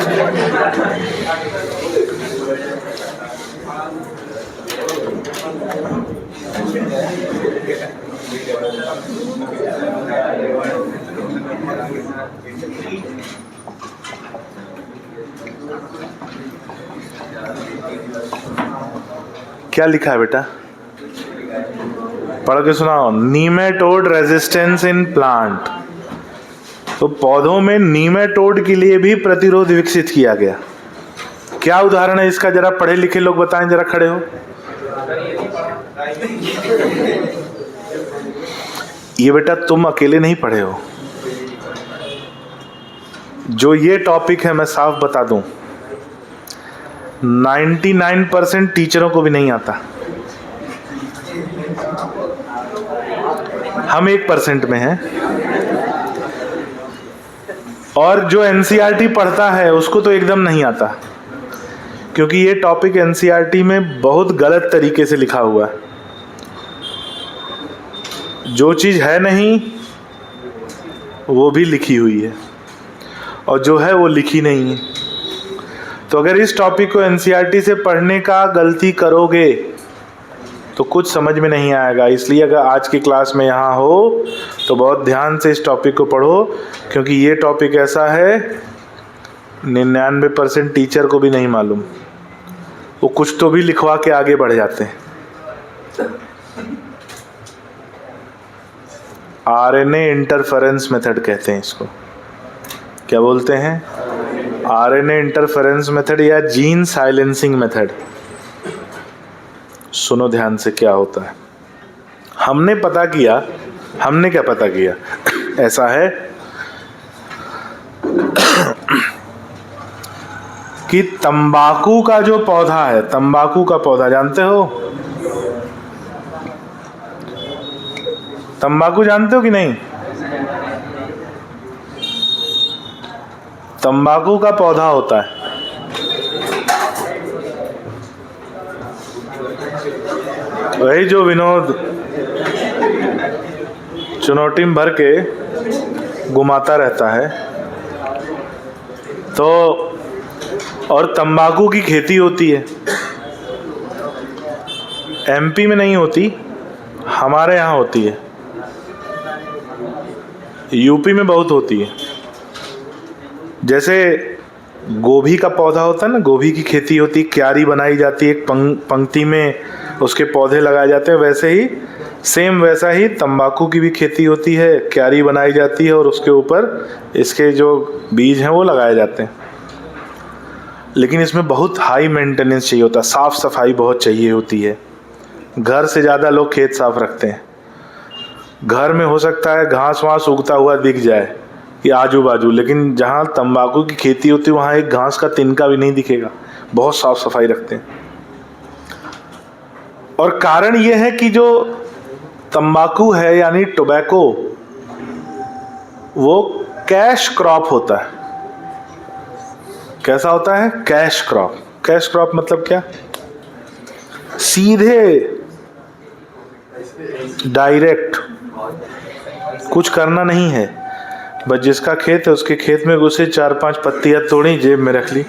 क्या लिखा है बेटा? पढ़ के सुनाओ। Nematode resistance in plant. तो पौधों में नीमेटोड के लिए भी प्रतिरोध विकसित किया गया। क्या उदाहरण है इसका? जरा पढ़े लिखे लोग बताएं, जरा खड़े हो। ये बेटा तुम अकेले नहीं पढ़े हो। जो ये टॉपिक है मैं साफ बता दूं, 99% टीचरों को भी नहीं आता। हम 1% में हैं। और जो NCERT पढ़ता है उसको तो एकदम नहीं आता, क्योंकि ये टॉपिक NCERT में बहुत गलत तरीके से लिखा हुआ है। जो चीज़ है नहीं वो भी लिखी हुई है, और जो है वो लिखी नहीं है। तो अगर इस टॉपिक को NCERT से पढ़ने का गलती करोगे तो कुछ समझ में नहीं आएगा। इसलिए अगर आज की क्लास में यहाँ हो तो बहुत ध्यान से इस टॉपिक को पढ़ो, क्योंकि ये टॉपिक ऐसा है 99% टीचर को भी नहीं मालूम। वो कुछ तो भी लिखवा के आगे बढ़ जाते हैं। RNA इंटरफेरेंस मेथड कहते हैं इसको। क्या बोलते हैं? RNA इंटरफेरेंस मेथड या जीन साइलेंसिंग मेथड। सुनो ध्यान से क्या होता है। हमने क्या पता किया? ऐसा है कि तंबाकू का जो पौधा है, तंबाकू का पौधा जानते हो? तंबाकू जानते हो कि नहीं? तंबाकू का पौधा होता है, वही जो विनोद चुनौती में भर के घुमाता रहता है। तो और तंबाकू की खेती होती है। MP में नहीं होती, हमारे यहाँ होती है। UP में बहुत होती है। जैसे गोभी का पौधा होता है ना, गोभी की खेती होती, क्यारी बनाई जाती है, एक पंक्ति में उसके पौधे लगाए जाते हैं। वैसे ही सेम वैसा ही तंबाकू की भी खेती होती है, क्यारी बनाई जाती है और उसके ऊपर इसके जो बीज हैं वो लगाए जाते हैं। लेकिन इसमें बहुत हाई मेंटेनेंस चाहिए होता है, साफ सफाई बहुत चाहिए होती है। घर से ज़्यादा लोग खेत साफ रखते हैं। घर में हो सकता है घास वास उगता हुआ दिख जाए कि आजू बाजू, लेकिन जहाँ तंबाकू की खेती होती है वहाँ एक घास का तिनका भी नहीं दिखेगा। बहुत साफ सफाई रखते हैं। और कारण ये है कि जो तंबाकू है यानी टोबैको, वो कैश क्रॉप होता है। कैसा होता है? Cash crop. कैश क्रॉप मतलब क्या? सीधे डायरेक्ट, कुछ करना नहीं है, बस जिसका खेत है उसके खेत में घुसे, 4-5 पत्तियां तोड़ी, जेब में रख ली,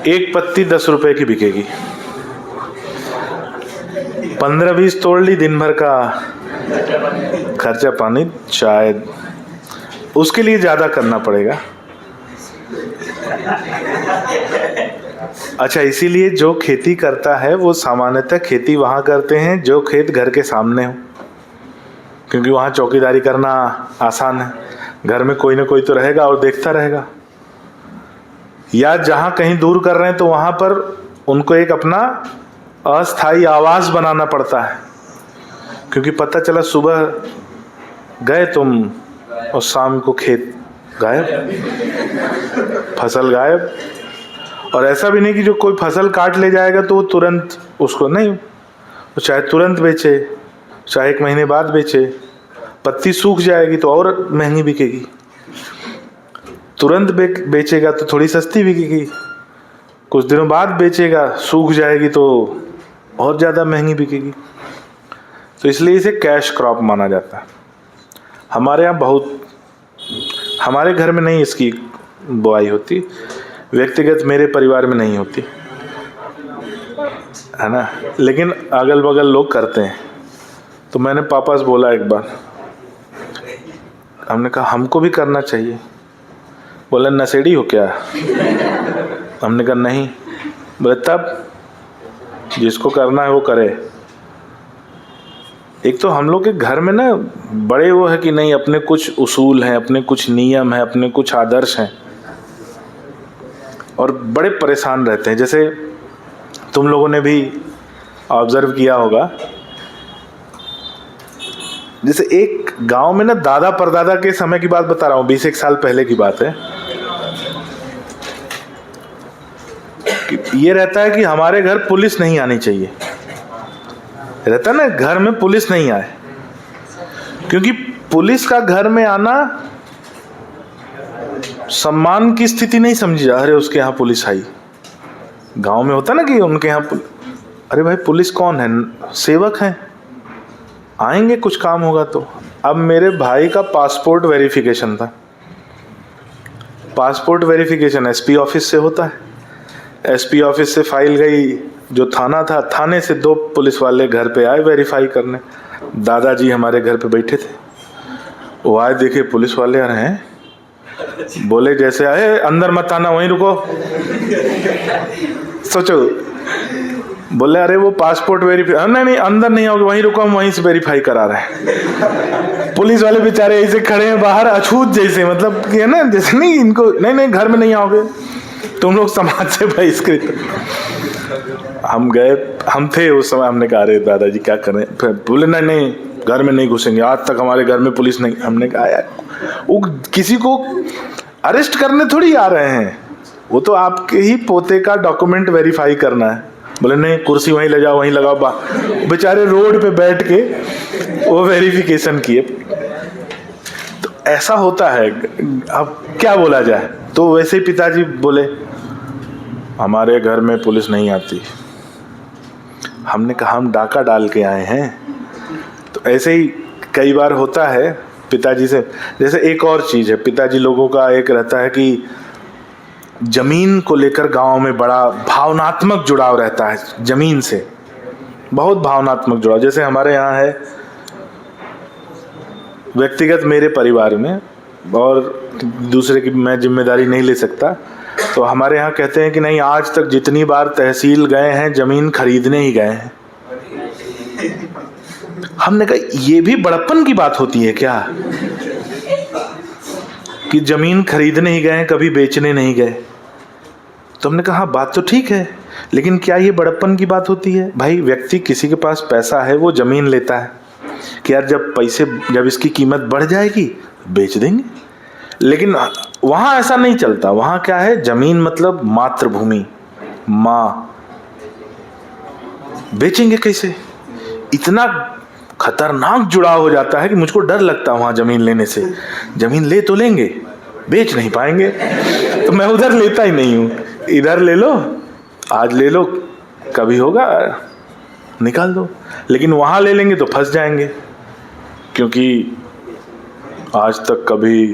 एक पत्ती 10 रुपए की बिकेगी, 15-20 तोड़ ली, दिन भर का खर्चा पानी शायद उसके लिए ज्यादा करना पड़ेगा। अच्छा, इसीलिए जो खेती करता है वो सामान्यतः खेती वहां करते हैं जो खेत घर के सामने हो, क्योंकि वहां चौकीदारी करना आसान है। घर में कोई ना कोई तो रहेगा और देखता रहेगा। या जहां कहीं दूर कर रहे हैं तो वहां पर उनको एक अपना अस्थायी आवास बनाना पड़ता है, क्योंकि पता चला सुबह गए तुम और शाम को खेत गायब, फसल गायब। और ऐसा भी नहीं कि जो कोई फसल काट ले जाएगा तो वो तुरंत उसको नहीं, वो चाहे तुरंत बेचे, चाहे 1 महीने बाद बेचे, पत्ती सूख जाएगी तो और महंगी बिकेगी, तुरंत बेचेगा तो थोड़ी सस्ती बिकेगी, कुछ दिनों बाद बेचेगा सूख जाएगी तो और ज़्यादा महंगी बिकेगी। तो इसलिए इसे कैश क्रॉप माना जाता है। हमारे यहाँ बहुत, हमारे घर में नहीं इसकी बुआई होती, व्यक्तिगत मेरे परिवार में नहीं होती है ना, लेकिन अगल बगल लोग करते हैं। तो मैंने पापा से बोला एक बार, हमने कहा हमको भी करना चाहिए। बोले नशेड़ी हो क्या? हमने कहा नहीं। बोले तब जिसको करना है वो करे। एक तो हम लोग के घर में ना बड़े वो है कि नहीं, अपने कुछ उसूल हैं, अपने कुछ नियम हैं, अपने कुछ आदर्श हैं, और बड़े परेशान रहते हैं। जैसे तुम लोगों ने भी ऑब्जर्व किया होगा, जैसे एक गांव में ना दादा परदादा के समय की बात बता रहा हूँ, 20-1 साल पहले की बात है, ये रहता है कि हमारे घर पुलिस नहीं आनी चाहिए, रहता है ना घर में पुलिस नहीं आए, क्योंकि पुलिस का घर में आना सम्मान की स्थिति नहीं समझी जा। अरे उसके यहाँ पुलिस आई, गांव में होता ना कि उनके यहाँ अरे भाई पुलिस कौन है? सेवक हैं, आएंगे कुछ काम होगा तो। अब मेरे भाई का पासपोर्ट वेरिफिकेशन था। पासपोर्ट वेरिफिकेशन एसपी ऑफिस से होता है। एसपी ऑफिस से फाइल गई जो थाना था, थाने से 2 पुलिस वाले घर पे आए वेरीफाई करने। दादाजी हमारे घर पे बैठे थे, वो आए, देखे पुलिस वाले आ रहे हैं, बोले जैसे आए अंदर मत आना, वहीं रुको। सोचो, बोले अरे वो पासपोर्ट वेरीफाई, नहीं अंदर नहीं आओगे, वहीं रुको, हम वहीं से वेरीफाई करा रहे हैं। पुलिस वाले बेचारे ऐसे खड़े हैं बाहर अछूत जैसे, मतलब कि है ना, जैसे नहीं इनको नहीं घर में नहीं आओगे, तुम लोग समाज से बहिष्कृत। हम गए, हम थे उस समय, हमने कहा अरे दादाजी क्या करें? फिर बोले नहीं घर में नहीं घुसेंगे, आज तक हमारे घर में पुलिस नहीं। हमने कहा यार वो किसी को अरेस्ट करने थोड़ी आ रहे हैं, वो तो आपके ही पोते का डॉक्यूमेंट वेरीफाई करना है। बोले नहीं कुर्सी वहीं ले जाओ, वहीं लगाओ। बेचारे रोड पे बैठ के वो वेरिफिकेशन किए। तो ऐसा होता है, अब क्या बोला जाए। तो वैसे ही पिताजी बोले हमारे घर में पुलिस नहीं आती। हमने कहा हम डाका डाल के आए हैं। तो ऐसे ही कई बार होता है पिताजी से। जैसे एक और चीज़ है, पिताजी लोगों का एक रहता है कि जमीन को लेकर गांव में बड़ा भावनात्मक जुड़ाव रहता है, जमीन से बहुत भावनात्मक जुड़ाव। जैसे हमारे यहाँ है व्यक्तिगत मेरे परिवार में, और दूसरे की मैं जिम्मेदारी नहीं ले सकता, तो हमारे यहाँ कहते हैं कि नहीं आज तक जितनी बार तहसील गए हैं जमीन खरीदने ही गए हैं। हमने कहा ये भी बड़प्पन की बात होती है क्या कि जमीन खरीदने ही गए, कभी बेचने नहीं गए? तो हमने कहा बात तो ठीक है, लेकिन क्या ये बड़प्पन की बात होती है? भाई व्यक्ति किसी के पास पैसा है वो जमीन लेता है कि यार जब इसकी कीमत बढ़ जाएगी बेच देंगे, लेकिन वहां ऐसा नहीं चलता। वहां क्या है, जमीन मतलब मातृभूमि, माँ, बेचेंगे कैसे? इतना खतरनाक जुड़ाव हो जाता है कि मुझको डर लगता है वहां जमीन लेने से। जमीन ले तो लेंगे, बेच नहीं पाएंगे, तो मैं उधर लेता ही नहीं हूं। इधर ले लो, आज ले लो, कभी होगा निकाल दो। लेकिन वहां ले लेंगे तो फंस जाएंगे, क्योंकि आज तक कभी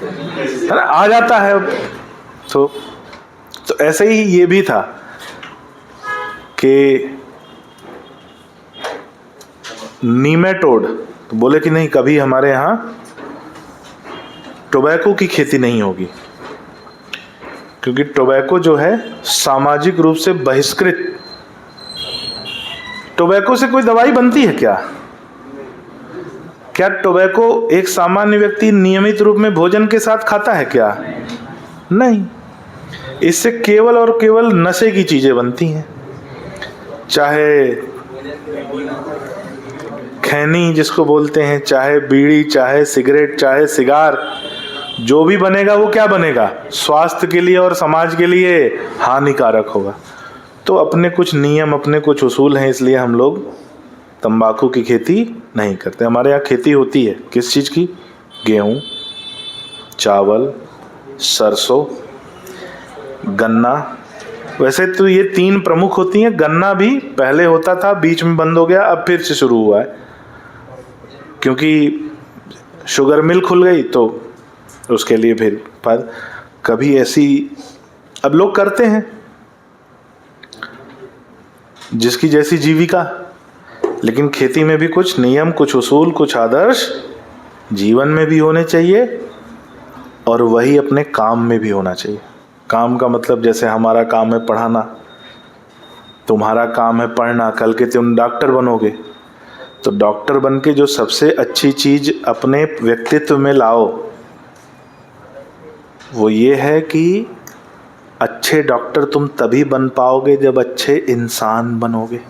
है ना आ जाता है। तो ऐसे ही ये भी था कि नीमेटोड, तो बोले कि नहीं, कभी हमारे यहां टोबैको की खेती नहीं होगी, क्योंकि टोबैको जो है सामाजिक रूप से बहिष्कृत। टोबैको से कोई दवाई बनती है क्या? क्या टोबैको एक सामान्य व्यक्ति नियमित रूप में भोजन के साथ खाता है क्या? नहीं। इससे केवल और केवल नशे की चीजें बनती हैं, चाहे खैनी जिसको बोलते हैं, चाहे बीड़ी, चाहे सिगरेट, चाहे सिगार, जो भी बनेगा वो क्या बनेगा? स्वास्थ्य के लिए और समाज के लिए हानिकारक होगा। तो अपने कुछ नियम, अपने कुछ उसूल हैं, इसलिए हम लोग तंबाकू की खेती नहीं करते। हमारे यहाँ खेती होती है किस चीज़ की? गेहूँ, चावल, सरसों, गन्ना। वैसे तो ये 3 प्रमुख होती हैं। गन्ना भी पहले होता था, बीच में बंद हो गया, अब फिर से शुरू हुआ है, क्योंकि शुगर मिल खुल गई तो उसके लिए फिर पर कभी ऐसी अब लोग करते हैं, जिसकी जैसी जीविका। लेकिन खेती में भी कुछ नियम, कुछ उसूल, कुछ आदर्श जीवन में भी होने चाहिए, और वही अपने काम में भी होना चाहिए। काम का मतलब जैसे हमारा काम है पढ़ाना, तुम्हारा काम है पढ़ना, कल के तुम डॉक्टर बनोगे, तो डॉक्टर बन के जो सबसे अच्छी चीज अपने व्यक्तित्व में लाओ वो ये है कि अच्छे डॉक्टर तुम तभी बन पाओगे जब अच्छे इंसान बनोगे।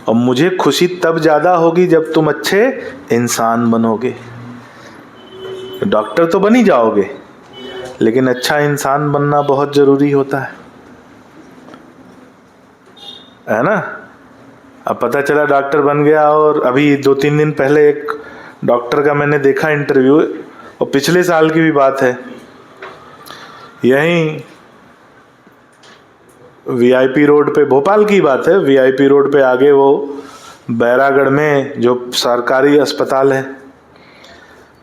और मुझे खुशी तब ज़्यादा होगी जब तुम अच्छे इंसान बनोगे। डॉक्टर तो बन ही जाओगे, लेकिन अच्छा इंसान बनना बहुत ज़रूरी होता है ना? अब पता चला डॉक्टर बन गया, और अभी 2-3 दिन पहले एक डॉक्टर का मैंने देखा इंटरव्यू, और पिछले साल की भी बात है, यहीं वीआईपी रोड पे, भोपाल की बात है, वीआईपी रोड पे आगे वो बैरागढ़ में जो सरकारी अस्पताल है,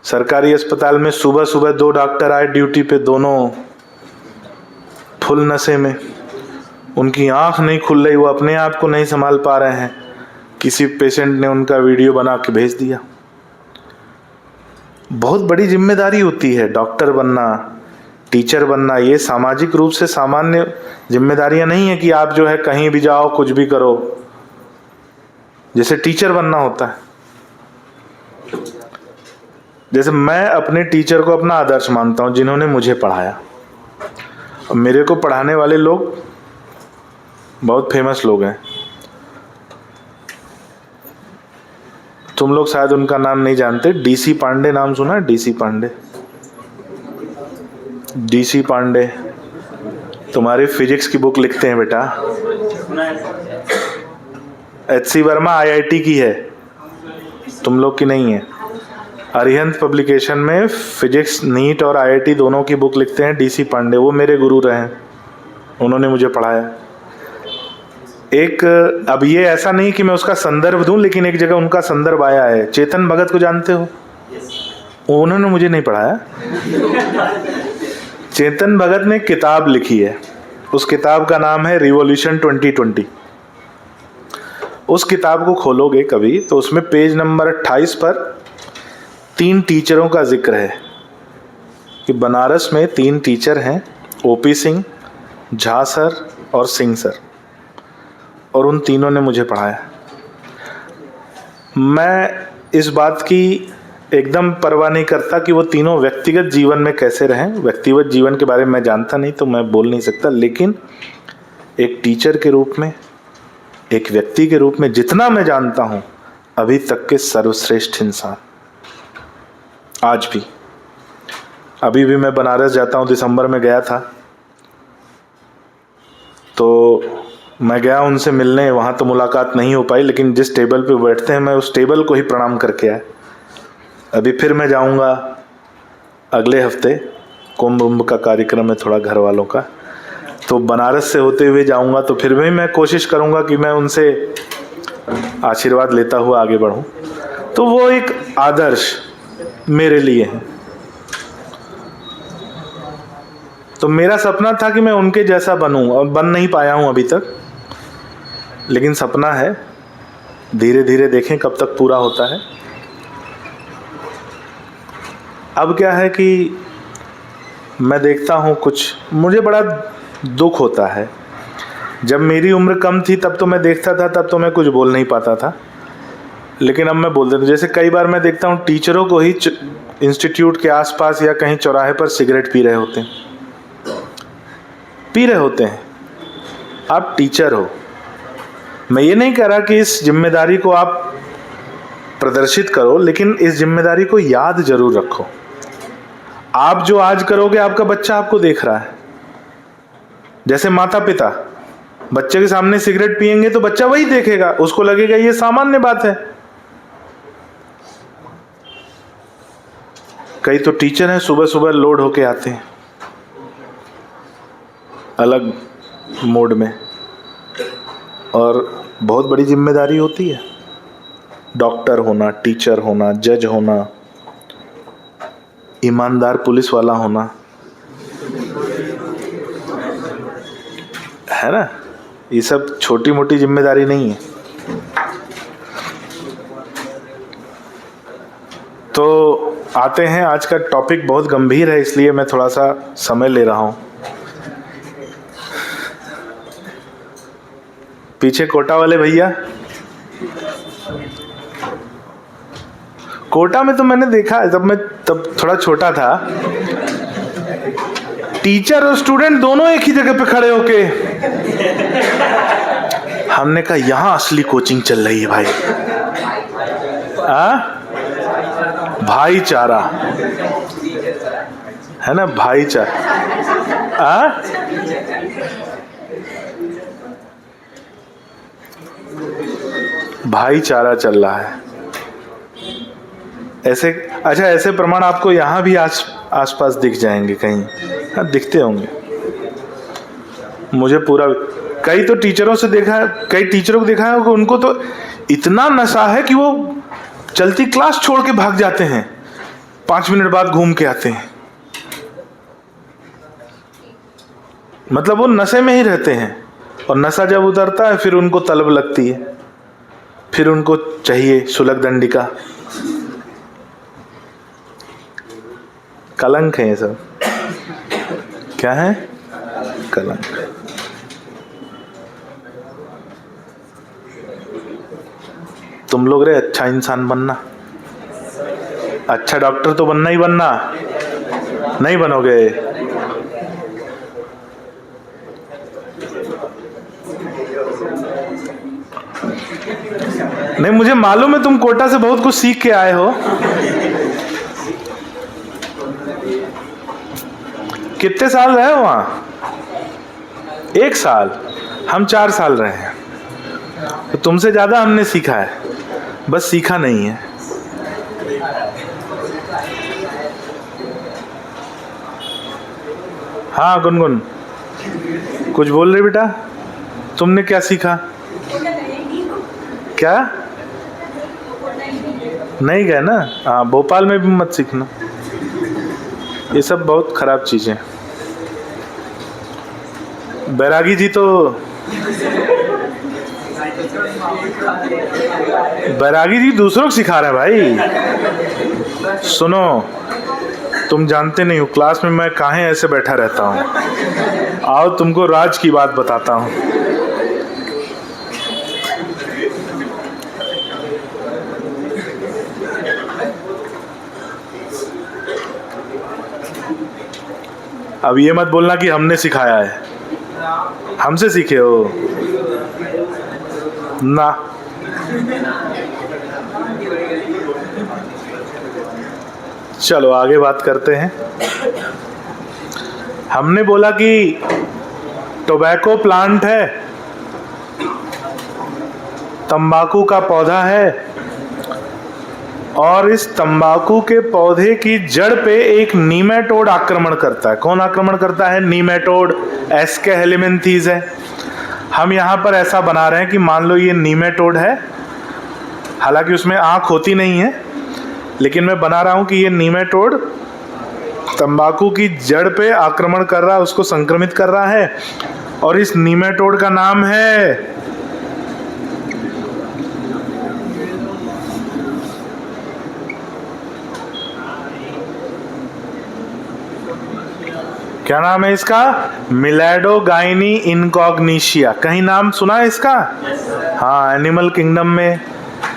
सरकारी अस्पताल में सुबह सुबह 2 डॉक्टर आए ड्यूटी पे, दोनों फुल नशे में। उनकी आंख नहीं खुल रही, वो अपने आप को नहीं संभाल पा रहे हैं। किसी पेशेंट ने उनका वीडियो बना के भेज दिया। बहुत बड़ी जिम्मेदारी होती है डॉक्टर बनना, टीचर बनना। ये सामाजिक रूप से सामान्य जिम्मेदारियां नहीं है कि आप जो है कहीं भी जाओ कुछ भी करो, जैसे टीचर बनना होता है। जैसे मैं अपने टीचर को अपना आदर्श मानता हूं, जिन्होंने मुझे पढ़ाया। और मेरे को पढ़ाने वाले लोग बहुत फेमस लोग हैं, तुम लोग शायद उनका नाम नहीं जानते। डीसी पांडे नाम सुना है? डीसी पांडे, डीसी पांडे तुम्हारी फिजिक्स की बुक लिखते हैं बेटा। एचसी वर्मा आईआईटी की है, तुम लोग की नहीं है। अरिहंत पब्लिकेशन में फिजिक्स, नीट और आईआईटी दोनों की बुक लिखते हैं डीसी पांडे। वो मेरे गुरु रहे हैं, उन्होंने मुझे पढ़ाया। एक, अब ये ऐसा नहीं कि मैं उसका संदर्भ दूं, लेकिन एक जगह उनका संदर्भ आया है। चेतन भगत को जानते हो? उन्होंने मुझे नहीं पढ़ाया। चेतन भगत ने किताब लिखी है, उस किताब का नाम है रिवॉल्यूशन 2020। उस किताब को खोलोगे कभी तो उसमें पेज नंबर 28 पर 3 टीचरों का जिक्र है कि बनारस में 3 टीचर हैं, ओपी सिंह, झा सर और सिंह सर, और उन तीनों ने मुझे पढ़ाया। मैं इस बात की एकदम परवाह नहीं करता कि वो तीनों व्यक्तिगत जीवन में कैसे रहें। व्यक्तिगत जीवन के बारे में मैं जानता नहीं तो मैं बोल नहीं सकता, लेकिन एक टीचर के रूप में, एक व्यक्ति के रूप में जितना मैं जानता हूं, अभी तक के सर्वश्रेष्ठ इंसान। आज भी, अभी भी मैं बनारस जाता हूं, दिसंबर में गया था, तो मैं गया उनसे मिलने, वहाँ तो मुलाकात नहीं हो पाई, लेकिन जिस टेबल पे बैठते हैं मैं उस टेबल को ही प्रणाम करके आया। अभी फिर मैं जाऊँगा अगले हफ्ते, कुंभ उम्भ का कार्यक्रम है थोड़ा घर वालों का, तो बनारस से होते हुए जाऊँगा, तो फिर भी मैं कोशिश करूँगा कि मैं उनसे आशीर्वाद लेता हुआ आगे बढ़ूँ। तो वो एक आदर्श मेरे लिए है। तो मेरा सपना था कि मैं उनके जैसा बनूं, और बन नहीं पाया हूं अभी तक, लेकिन सपना है, धीरे धीरे देखें कब तक पूरा होता है। अब क्या है कि मैं देखता हूं कुछ, मुझे बड़ा दुख होता है। जब मेरी उम्र कम थी तब तो मैं देखता था, तब तो मैं कुछ बोल नहीं पाता था, लेकिन अब मैं बोल देता हूँ। जैसे कई बार मैं देखता हूँ टीचरों को ही इंस्टीट्यूट के आसपास या कहीं चौराहे पर सिगरेट पी रहे होते हैं। आप टीचर हो, मैं ये नहीं कह रहा कि इस जिम्मेदारी को आप प्रदर्शित करो, लेकिन इस जिम्मेदारी को याद जरूर रखो। आप जो आज करोगे आपका बच्चा आपको देख रहा है। जैसे माता पिता बच्चे के सामने सिगरेट पिएंगे तो बच्चा वही देखेगा, उसको लगेगा ये सामान्य बात है। कई तो टीचर हैं सुबह सुबह लोड होके आते हैं अलग मोड में, और बहुत बड़ी जिम्मेदारी होती है। डॉक्टर होना, टीचर होना, जज होना, ईमानदार पुलिस वाला होना, है ना। ये सब छोटी मोटी जिम्मेदारी नहीं है। तो आते हैं, आज का टॉपिक बहुत गंभीर है, इसलिए मैं थोड़ा सा समय ले रहा हूं। पीछे कोटा वाले भैया, कोटा में तो मैंने देखा है, तब थोड़ा छोटा था, टीचर और स्टूडेंट दोनों एक ही जगह पे खड़े होके, हमने कहा यहां असली कोचिंग चल रही है भाई। भाईचारा है ना, भाईचारा। भाईचारा चल रहा है ऐसे। अच्छा, ऐसे प्रमाण आपको यहाँ भी आसपास दिख जाएंगे कहीं, हाँ दिखते होंगे। मुझे पूरा, कई तो टीचरों से देखा है, कई टीचरों को देखा है कि उनको तो इतना नशा है कि वो चलती क्लास छोड़ के भाग जाते हैं, 5 मिनट बाद घूम के आते हैं। मतलब वो नशे में ही रहते हैं, और नशा जब उतरता है फिर उनको तलब लगती है, फिर उनको चाहिए सुलग दंडिका। कलंक है ये सब। क्या है? कलंक। तुम लोग रे अच्छा इंसान बनना, अच्छा डॉक्टर तो बनना ही बनना, नहीं बनोगे नहीं। मुझे मालूम है तुम कोटा से बहुत कुछ सीख के आए हो। कितने साल रहे हो वहां? 1 साल। हम 4 साल रहे हैं, तो तुमसे ज्यादा हमने सीखा है, बस सीखा नहीं है। हाँ गुनगुन, कुछ बोल रहे बेटा? तुमने क्या सीखा? क्या? नहीं गए ना? हाँ, भोपाल में भी मत सीखना, ये सब बहुत खराब चीजें। बैरागी जी तो, बैरागी जी दूसरों को सिखा रहे हैं भाई। सुनो, तुम जानते नहीं हो क्लास में मैं काहे ऐसे बैठा रहता हूँ। आओ तुमको राज की बात बताता हूँ। अब ये मत बोलना कि हमने सिखाया है, हमसे सीखे हो ना। चलो आगे बात करते हैं। हमने बोला कि टोबैको प्लांट है, तंबाकू का पौधा है और इस तंबाकू के पौधे की जड़ पे एक नीमेटोड आक्रमण करता है। कौन आक्रमण करता है? नीमेटोड। एस्के हेलिमिंथीज है। हम यहाँ पर ऐसा बना रहे हैं कि मान लो ये नीमेटोड है, हालांकि उसमें आँख होती नहीं है, लेकिन मैं बना रहा हूँ कि ये नीमेटोड तंबाकू की जड़ पे आक्रमण कर रहा है, उसको संक्रमित कर रहा है, और इस नीमेटोड का नाम है क्या नाम है इसका? मिलेडोगाइनी इनकॉग्निशिया। कहीं नाम सुना है इसका? हाँ, एनिमल किंगडम में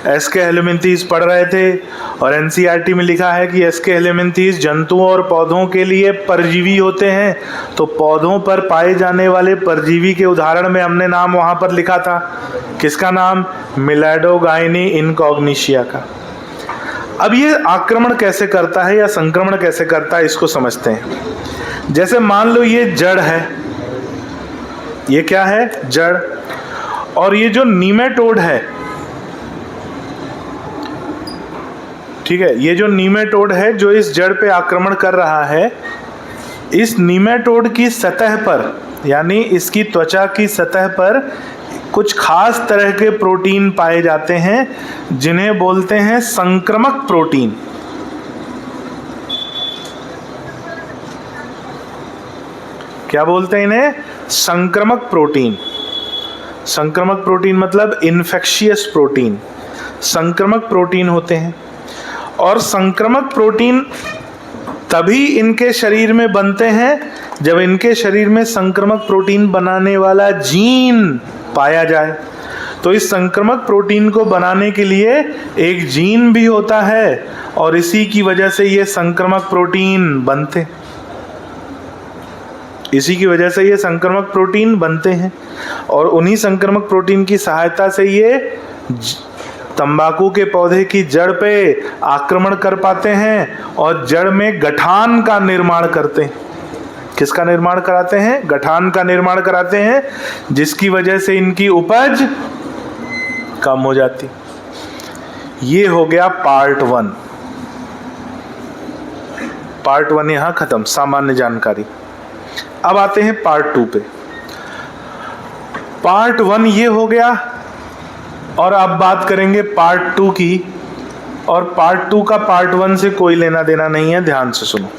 एस्के हेलिमिंथीज पढ़ रहे थे और एनसीईआरटी में लिखा है कि एस्के हेलिमिंथीज जंतुओं और पौधों के लिए परजीवी होते हैं। तो पौधों पर पाए जाने वाले परजीवी के उदाहरण में हमने नाम वहां पर लिखा था। किसका नाम? मिलेडोगाइनी इनकॉग्निशिया का। अब ये आक्रमण कैसे करता है या संक्रमण कैसे करता है, इसको समझते हैं। जैसे मान लो ये जड़ है, ये क्या है? जड़। और ये जो नीमेटोड है, ठीक है, ये जो नीमेटोड है जो इस जड़ पे आक्रमण कर रहा है, इस नीमेटोड की सतह पर, यानी इसकी त्वचा की सतह पर कुछ खास तरह के प्रोटीन पाए जाते हैं जिन्हें बोलते हैं संक्रामक प्रोटीन। क्या बोलते हैं इन्हें? संक्रामक प्रोटीन। संक्रामक प्रोटीन मतलब इन्फेक्शियस प्रोटीन। संक्रामक प्रोटीन होते हैं, और संक्रामक प्रोटीन तभी इनके शरीर में बनते हैं जब इनके शरीर में संक्रामक प्रोटीन बनाने वाला जीन पाया जाए। तो इस संक्रामक प्रोटीन को बनाने के लिए एक जीन भी होता है, और इसी की वजह से ये संक्रामक प्रोटीन बनते, इसी की वजह से ये संक्रामक प्रोटीन बनते हैं। और उन्हीं संक्रामक प्रोटीन की सहायता से ये तंबाकू के पौधे की जड़ पे आक्रमण कर पाते हैं और जड़ में गठान का निर्माण करते हैं। किसका निर्माण कराते हैं? गठान का निर्माण कराते हैं, जिसकी वजह से इनकी उपज कम हो जाती। ये हो गया पार्ट 1। पार्ट 1 यहां खत्म, सामान्य जानकारी। अब आते हैं पार्ट 2 पे। पार्ट 1 ये हो गया, और अब बात करेंगे पार्ट 2 की। और पार्ट 2 का पार्ट 1 से कोई लेना देना नहीं है, ध्यान से सुनो।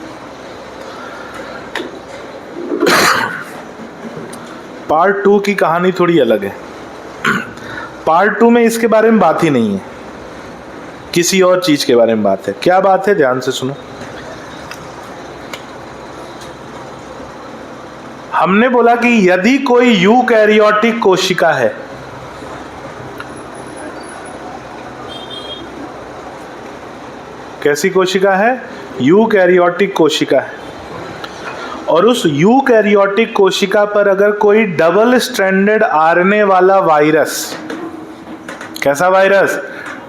पार्ट 2 की कहानी थोड़ी अलग है। पार्ट 2 में इसके बारे में बात ही नहीं है, किसी और चीज के बारे में बात है। क्या बात है? ध्यान से सुनो। हमने बोला कि यदि कोई यूकैरियोटिक कोशिका है, कैसी कोशिका है? यूकैरियोटिक कोशिका है, और उस यूकैरियोटिक कोशिका पर अगर कोई डबल स्ट्रैंडेड आरएनए वाला वायरस, कैसा वायरस?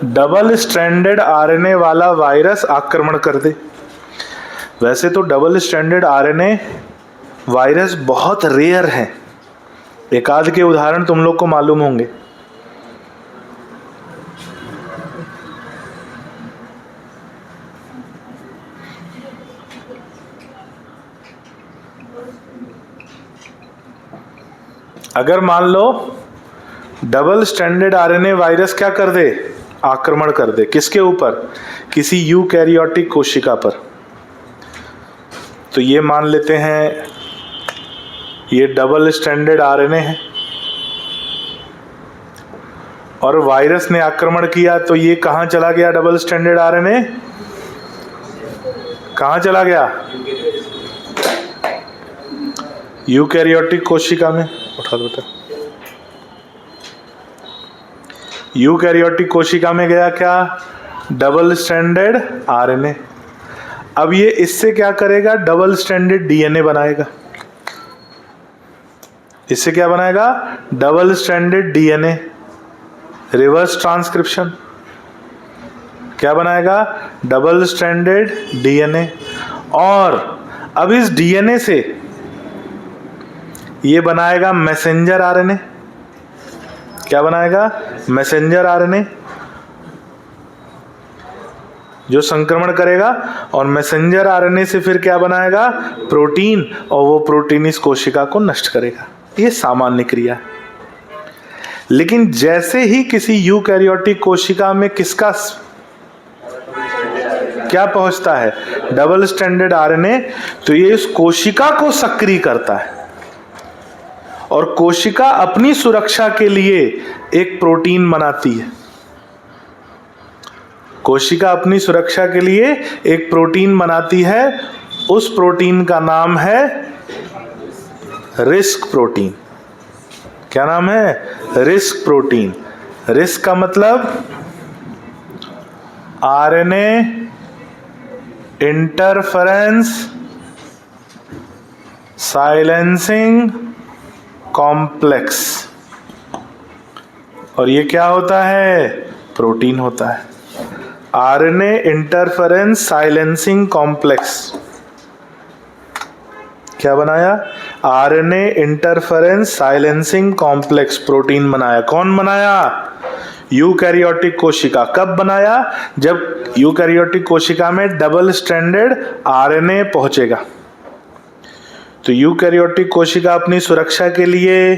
डबल स्ट्रैंडेड आरएनए वाला वायरस आक्रमण कर दे। वैसे तो डबल स्ट्रैंडेड आरएनए वायरस बहुत रेयर है, एक आध के उदाहरण तुम लोग को मालूम होंगे। अगर मान लो डबल स्ट्रैंडेड आरएनए वायरस क्या कर दे? आक्रमण कर दे। किसके ऊपर? किसी यूकैरियोटिक कोशिका पर। तो ये मान लेते हैं ये डबल स्ट्रैंडेड आरएनए है, और वायरस ने आक्रमण किया, तो ये कहां चला गया? डबल स्ट्रैंडेड आरएनए कहां चला गया? यूकैरियोटिक कोशिका में। उठा दो बेटा। यूकैरियोटिक कोशिका में गया क्या? Double stranded RNA. अब ये इससे क्या करेगा? डबल स्ट्रैंडेड डीएनए बनाएगा। इससे क्या बनाएगा? Double stranded DNA, reverse transcription. क्या बनाएगा? Double stranded DNA. और अब इस डीएनए से ये बनाएगा मैसेंजर आरएनए। क्या बनाएगा? मैसेंजर आरएनए जो संक्रमण करेगा, और मैसेंजर आरएनए से फिर क्या बनाएगा? प्रोटीन, और वो प्रोटीन इस कोशिका को नष्ट करेगा। ये सामान्य क्रिया है। लेकिन जैसे ही किसी यूकैरियोटिक कोशिका में किसका क्या पहुंचता है? डबल स्ट्रैंडेड आरएनए, तो ये इस कोशिका को सक्रिय करता है, और कोशिका अपनी सुरक्षा के लिए एक प्रोटीन बनाती है। कोशिका अपनी सुरक्षा के लिए एक प्रोटीन बनाती है, उस प्रोटीन का नाम है रिस्क प्रोटीन। क्या नाम है? Risk protein. रिस्क का मतलब आरएनए इंटरफेरेंस साइलेंसिंग कॉम्प्लेक्स, और ये क्या होता है? प्रोटीन होता है। आरएनए इंटरफेरेंस साइलेंसिंग कॉम्प्लेक्स क्या बनाया? RNA interference silencing complex protein बनाया। कौन बनाया? यूकैरियोटिक कोशिका। कब बनाया? जब यूकैरियोटिक कोशिका में डबल स्ट्रैंडेड आरएनए पहुंचेगा। तो यूकैरियोटिक कोशिका अपनी सुरक्षा के लिए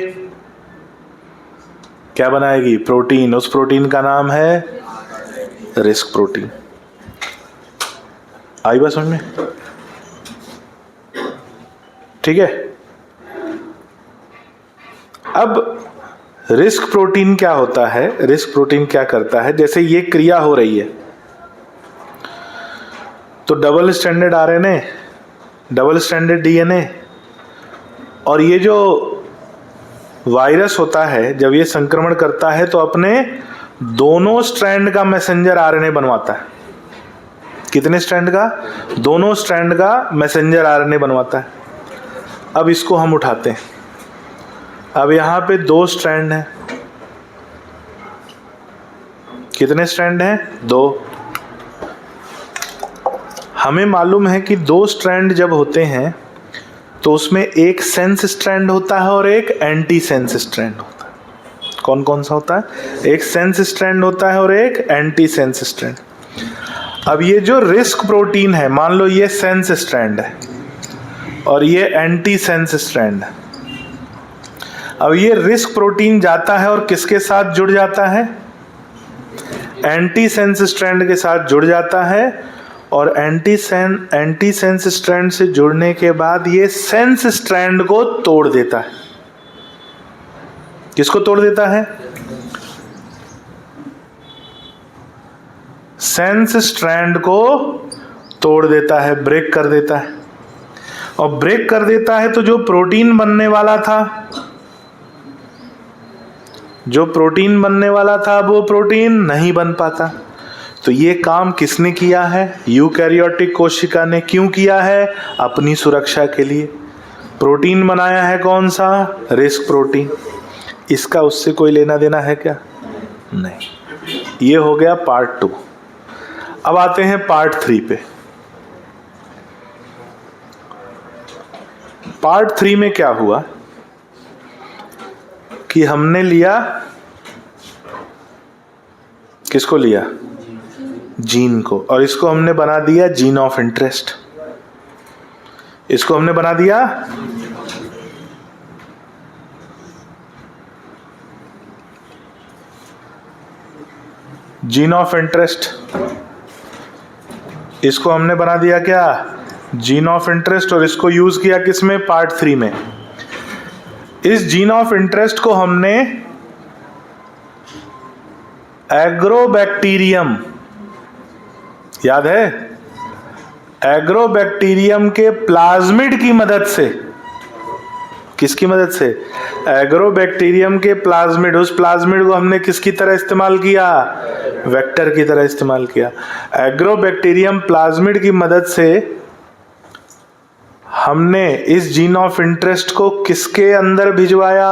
क्या बनाएगी? प्रोटीन। उस प्रोटीन का नाम है रिस्क प्रोटीन। आई बात समझ में? ठीक है। अब रिस्क प्रोटीन क्या होता है? रिस्क प्रोटीन क्या करता है? जैसे ये क्रिया हो रही है तो double stranded RNA, double stranded DNA, और ये जो वायरस होता है जब ये संक्रमण करता है तो अपने दोनों स्ट्रैंड का मैसेंजर आरएनए बनवाता है। कितने स्ट्रैंड का? दोनों स्ट्रैंड का मैसेंजर आरएनए बनवाता है। अब इसको हम उठाते हैं। अब यहां पे 2 स्ट्रैंड हैं। कितने स्ट्रैंड हैं? 2। हमें मालूम है कि 2 स्ट्रैंड जब होते हैं तो उसमें एक सेंस स्ट्रैंड होता है और एक एंटी सेंस स्ट्रैंड होता है। कौन कौन सा होता है? एक सेंस स्ट्रैंड होता है और एक एंटी सेंस स्ट्रैंड। अब ये जो रिस्क प्रोटीन है, मान लो ये सेंस स्ट्रैंड है और ये एंटी सेंस स्ट्रैंड है। अब ये रिस्क प्रोटीन जाता है और किसके साथ जुड़ जाता है? एंटी सेंस स्ट्रैंड के साथ जुड़ जाता है, और एंटी सेंस स्ट्रैंड से जुड़ने के बाद ये सेंस स्ट्रैंड को तोड़ देता है। किसको तोड़ देता है? सेंस स्ट्रैंड को तोड़ देता है, ब्रेक कर देता है। और ब्रेक कर देता है तो जो प्रोटीन बनने वाला था, जो प्रोटीन बनने वाला था वो प्रोटीन नहीं बन पाता। तो ये काम किसने किया है? यूकैरियोटिक कोशिका ने। क्यों किया है? अपनी सुरक्षा के लिए। प्रोटीन बनाया है कौन सा? Risk protein. इसका उससे कोई लेना देना है क्या? नहीं। ये हो गया पार्ट 2। अब आते हैं पार्ट 3 पे। पार्ट 3 में क्या हुआ कि हमने लिया, किसको लिया? जीन को, और इसको हमने बना दिया जीन ऑफ इंटरेस्ट। इसको हमने बना दिया जीन ऑफ इंटरेस्ट। इसको हमने बना दिया क्या? Gene of interest. और इसको यूज किया किसमें? पार्ट 3 में। इस जीन ऑफ इंटरेस्ट को हमने एग्रोबैक्टीरियम, याद है? एग्रोबैक्टीरियम के प्लाज्मिड की मदद से। किसकी मदद से? एग्रोबैक्टीरियम के प्लाज्मिड। उस प्लाज्मिड को हमने किसकी तरह इस्तेमाल किया? वेक्टर की तरह इस्तेमाल किया। एग्रोबैक्टीरियम प्लाज्मिड की मदद से हमने इस जीन ऑफ इंटरेस्ट को किसके अंदर भिजवाया?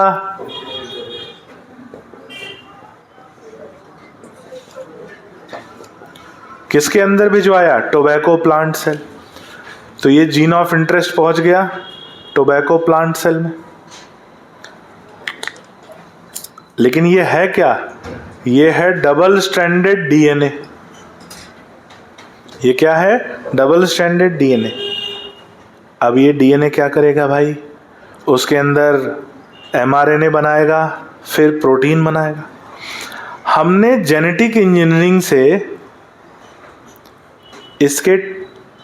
किसके अंदर भिजवाया? Tobacco plant cell. तो ये जीन ऑफ इंटरेस्ट पहुंच गया टोबैको प्लांट सेल में। लेकिन ये है क्या? ये है डबल स्ट्रैंडेड डीएनए। ये क्या है? Double stranded DNA. अब ये डीएनए क्या करेगा भाई? उसके अंदर एमआरएनए बनाएगा, फिर प्रोटीन बनाएगा। हमने जेनेटिक इंजीनियरिंग से इसके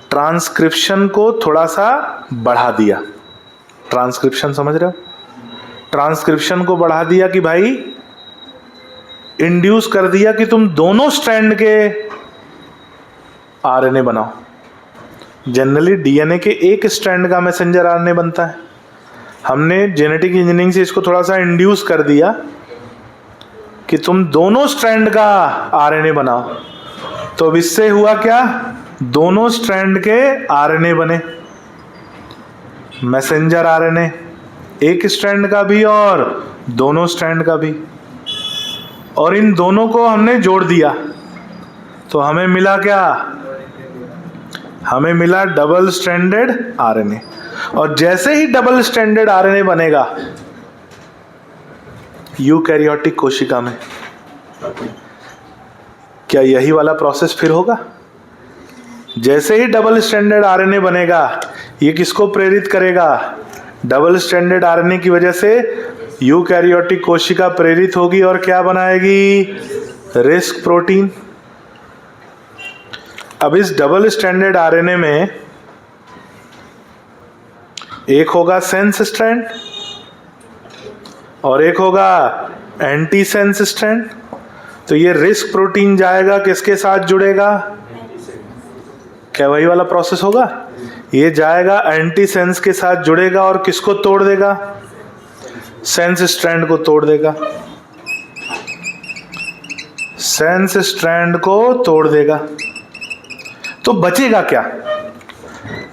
ट्रांसक्रिप्शन को थोड़ा सा बढ़ा दिया। ट्रांसक्रिप्शन समझ रहे हो? ट्रांसक्रिप्शन को बढ़ा दिया कि भाई इंड्यूस कर दिया कि तुम दोनों स्ट्रैंड के आरएनए बनाओ। जनरली डीएनए के एक स्ट्रैंड का मैसेंजर आरएनए बनता है। हमने जेनेटिक इंजीनियरिंग से इसको थोड़ा सा इंड्यूस कर दिया कि तुम दोनों स्ट्रैंड का आरएनए बनाओ। तो अब इससे हुआ क्या? दोनों स्ट्रैंड के आरएनए बने, मैसेंजर आरएनए, एक स्ट्रैंड का भी और दोनों स्ट्रैंड का भी। और इन दोनों को हमने जोड़ दिया तो हमें मिला क्या? हमें मिला डबल स्ट्रैंडेड आरएनए। और जैसे ही डबल स्ट्रैंडेड आरएनए बनेगा यूकैरियोटिक कोशिका में, क्या यही वाला प्रोसेस फिर होगा? जैसे ही डबल स्ट्रैंडेड आरएनए बनेगा, ये किसको प्रेरित करेगा? डबल स्ट्रैंडेड आरएनए की वजह से यूकैरियोटिक कोशिका प्रेरित होगी और क्या बनाएगी? Risk protein. अब इस डबल स्ट्रैंडेड आरएनए में एक होगा सेंस स्ट्रैंड और एक होगा एंटी सेंस स्ट्रैंड। तो ये रिस्क प्रोटीन जाएगा, किसके साथ जुड़ेगा? क्या वही वाला प्रोसेस होगा? ये जाएगा एंटी सेंस के साथ जुड़ेगा और किसको तोड़ देगा? सेंस स्ट्रैंड को तोड़ देगा। सेंस स्ट्रैंड को तोड़ देगा। तो बचेगा क्या?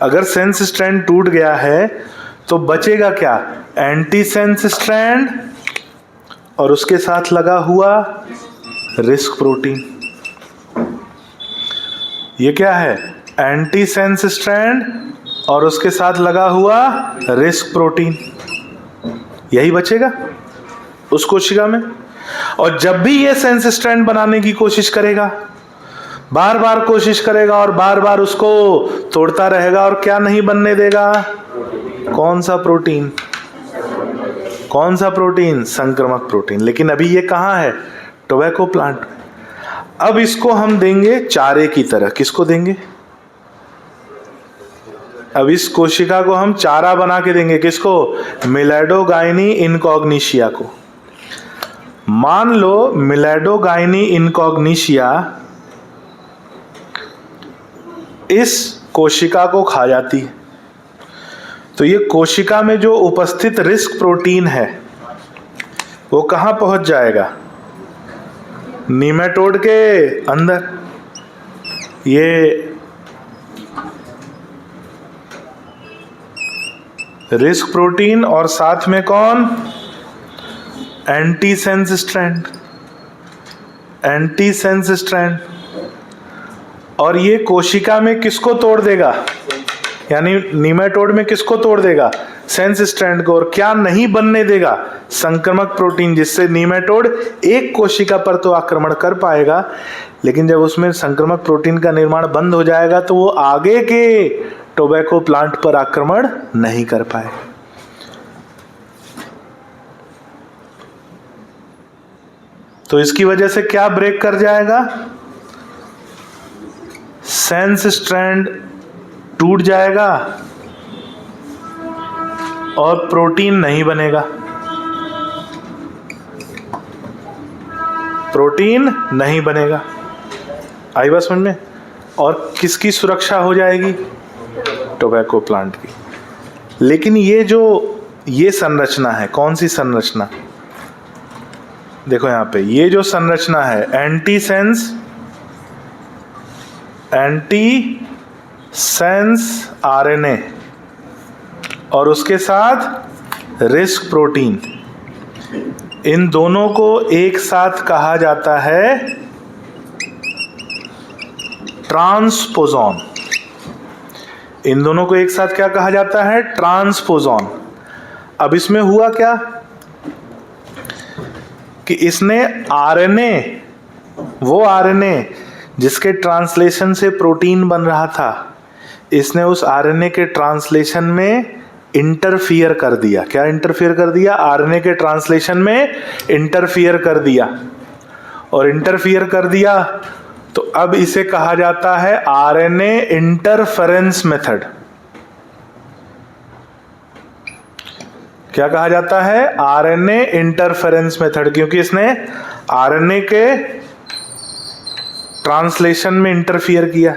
अगर सेंस स्ट्रैंड टूट गया है तो बचेगा क्या? एंटी सेंस स्ट्रैंड और उसके साथ लगा हुआ रिस्क प्रोटीन। ये क्या है? एंटी सेंस स्ट्रैंड और उसके साथ लगा हुआ रिस्क प्रोटीन। यही बचेगा उस कोशिका में। और जब भी ये सेंस स्ट्रैंड बनाने की कोशिश करेगा, बार बार कोशिश करेगा और बार बार उसको तोड़ता रहेगा, और क्या नहीं बनने देगा? कौन सा प्रोटीन? कौन सा प्रोटीन? संक्रामक प्रोटीन। लेकिन अभी ये कहाँ है? टोबैको प्लांट में। अब इसको हम देंगे चारे की तरह। किसको देंगे? अब इस कोशिका को हम चारा बना के देंगे। किसको? मिलेडोगाइनी इनकॉग्निशिया को। मान लो मिलेडोगाइनी इनकॉग्निशिया इस कोशिका को खा जाती है, तो ये कोशिका में जो उपस्थित रिस्क प्रोटीन है वो कहां पहुंच जाएगा? नीमेटोड के अंदर। ये रिस्क प्रोटीन और साथ में कौन? Anti sense strand. Anti sense strand. और ये कोशिका में किसको तोड़ देगा? यानी नीमेटोड में किसको तोड़ देगा? सेंस स्ट्रैंड को। और क्या नहीं बनने देगा? संक्रामक प्रोटीन, जिससे नीमेटोड एक कोशिका पर तो आक्रमण कर पाएगा, लेकिन जब उसमें संक्रामक प्रोटीन का निर्माण बंद हो जाएगा तो वो आगे के टोबैको प्लांट पर आक्रमण नहीं कर पाएगा। तो इसकी वजह से क्या ब्रेक कर जाएगा? सेंस स्ट्रैंड टूट जाएगा और प्रोटीन नहीं बनेगा। प्रोटीन नहीं बनेगा। आई बात समझ में? और किसकी सुरक्षा हो जाएगी? टोबैको प्लांट की। लेकिन ये संरचना है, कौन सी संरचना? देखो यहां पे ये जो संरचना है, एंटी सेंस आरएनए और उसके साथ रिस्क प्रोटीन, इन दोनों को एक साथ कहा जाता है ट्रांसपोजॉन। इन दोनों को एक साथ क्या कहा जाता है? ट्रांसपोजॉन। अब इसमें हुआ क्या? कि इसने आरएनए, वो आरएनए जिसके ट्रांसलेशन से प्रोटीन बन रहा था, इसने उस आरएनए के ट्रांसलेशन में इंटरफियर कर दिया। क्या इंटरफियर कर दिया? आरएनए के ट्रांसलेशन में इंटरफियर कर दिया। और इंटरफियर कर दिया तो अब इसे कहा जाता है आरएनए इंटरफेरेंस मेथड। क्या कहा जाता है? आरएनए इंटरफेरेंस मेथड, क्योंकि इसने आरएनए के ट्रांसलेशन में इंटरफियर किया।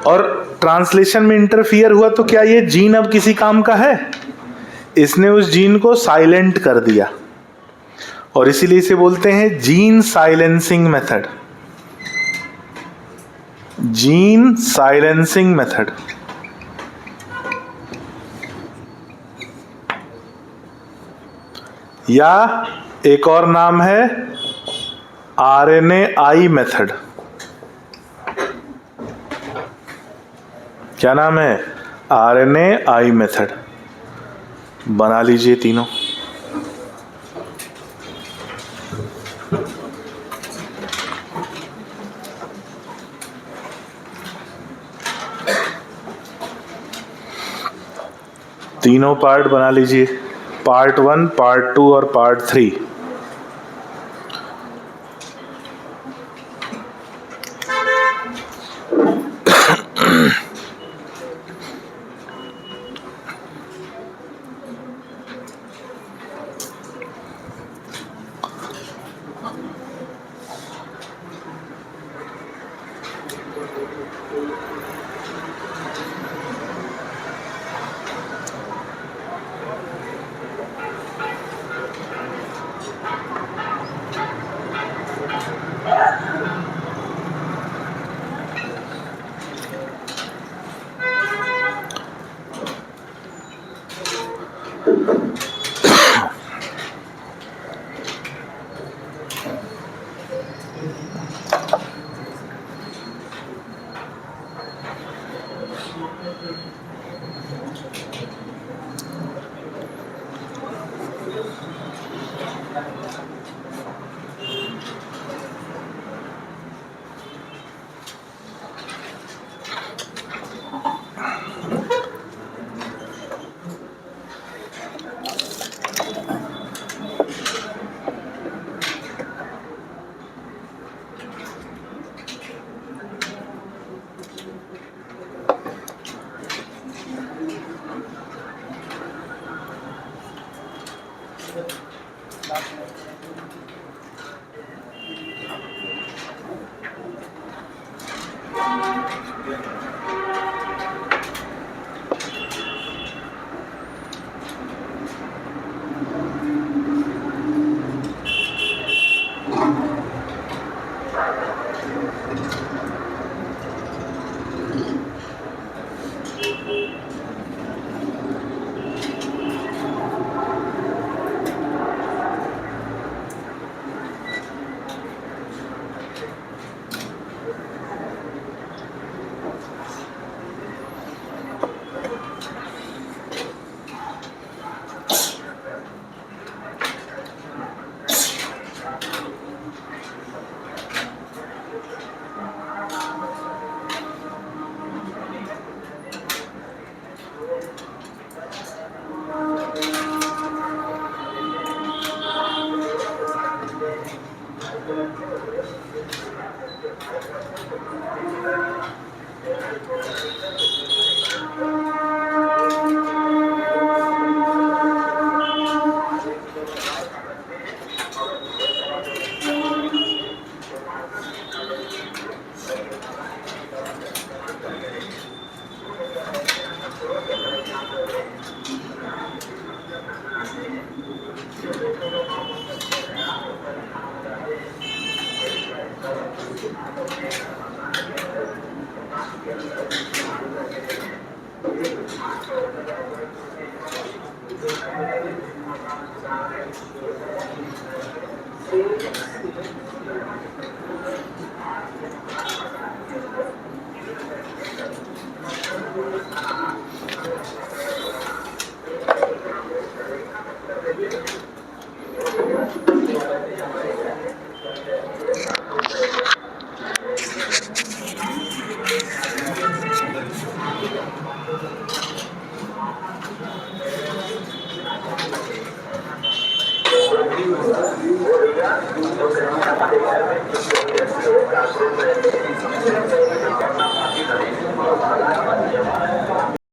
और ट्रांसलेशन में इंटरफियर हुआ तो क्या ये जीन अब किसी काम का है? इसने उस जीन को साइलेंट कर दिया, और इसीलिए इसे बोलते हैं gene silencing method. Gene silencing method. या एक और नाम है आरएनएआई मेथड। क्या नाम है? RNAi method. बना लीजिए तीनों। तीनों पार्ट बना लीजिए, पार्ट 1, पार्ट 2 और पार्ट 3।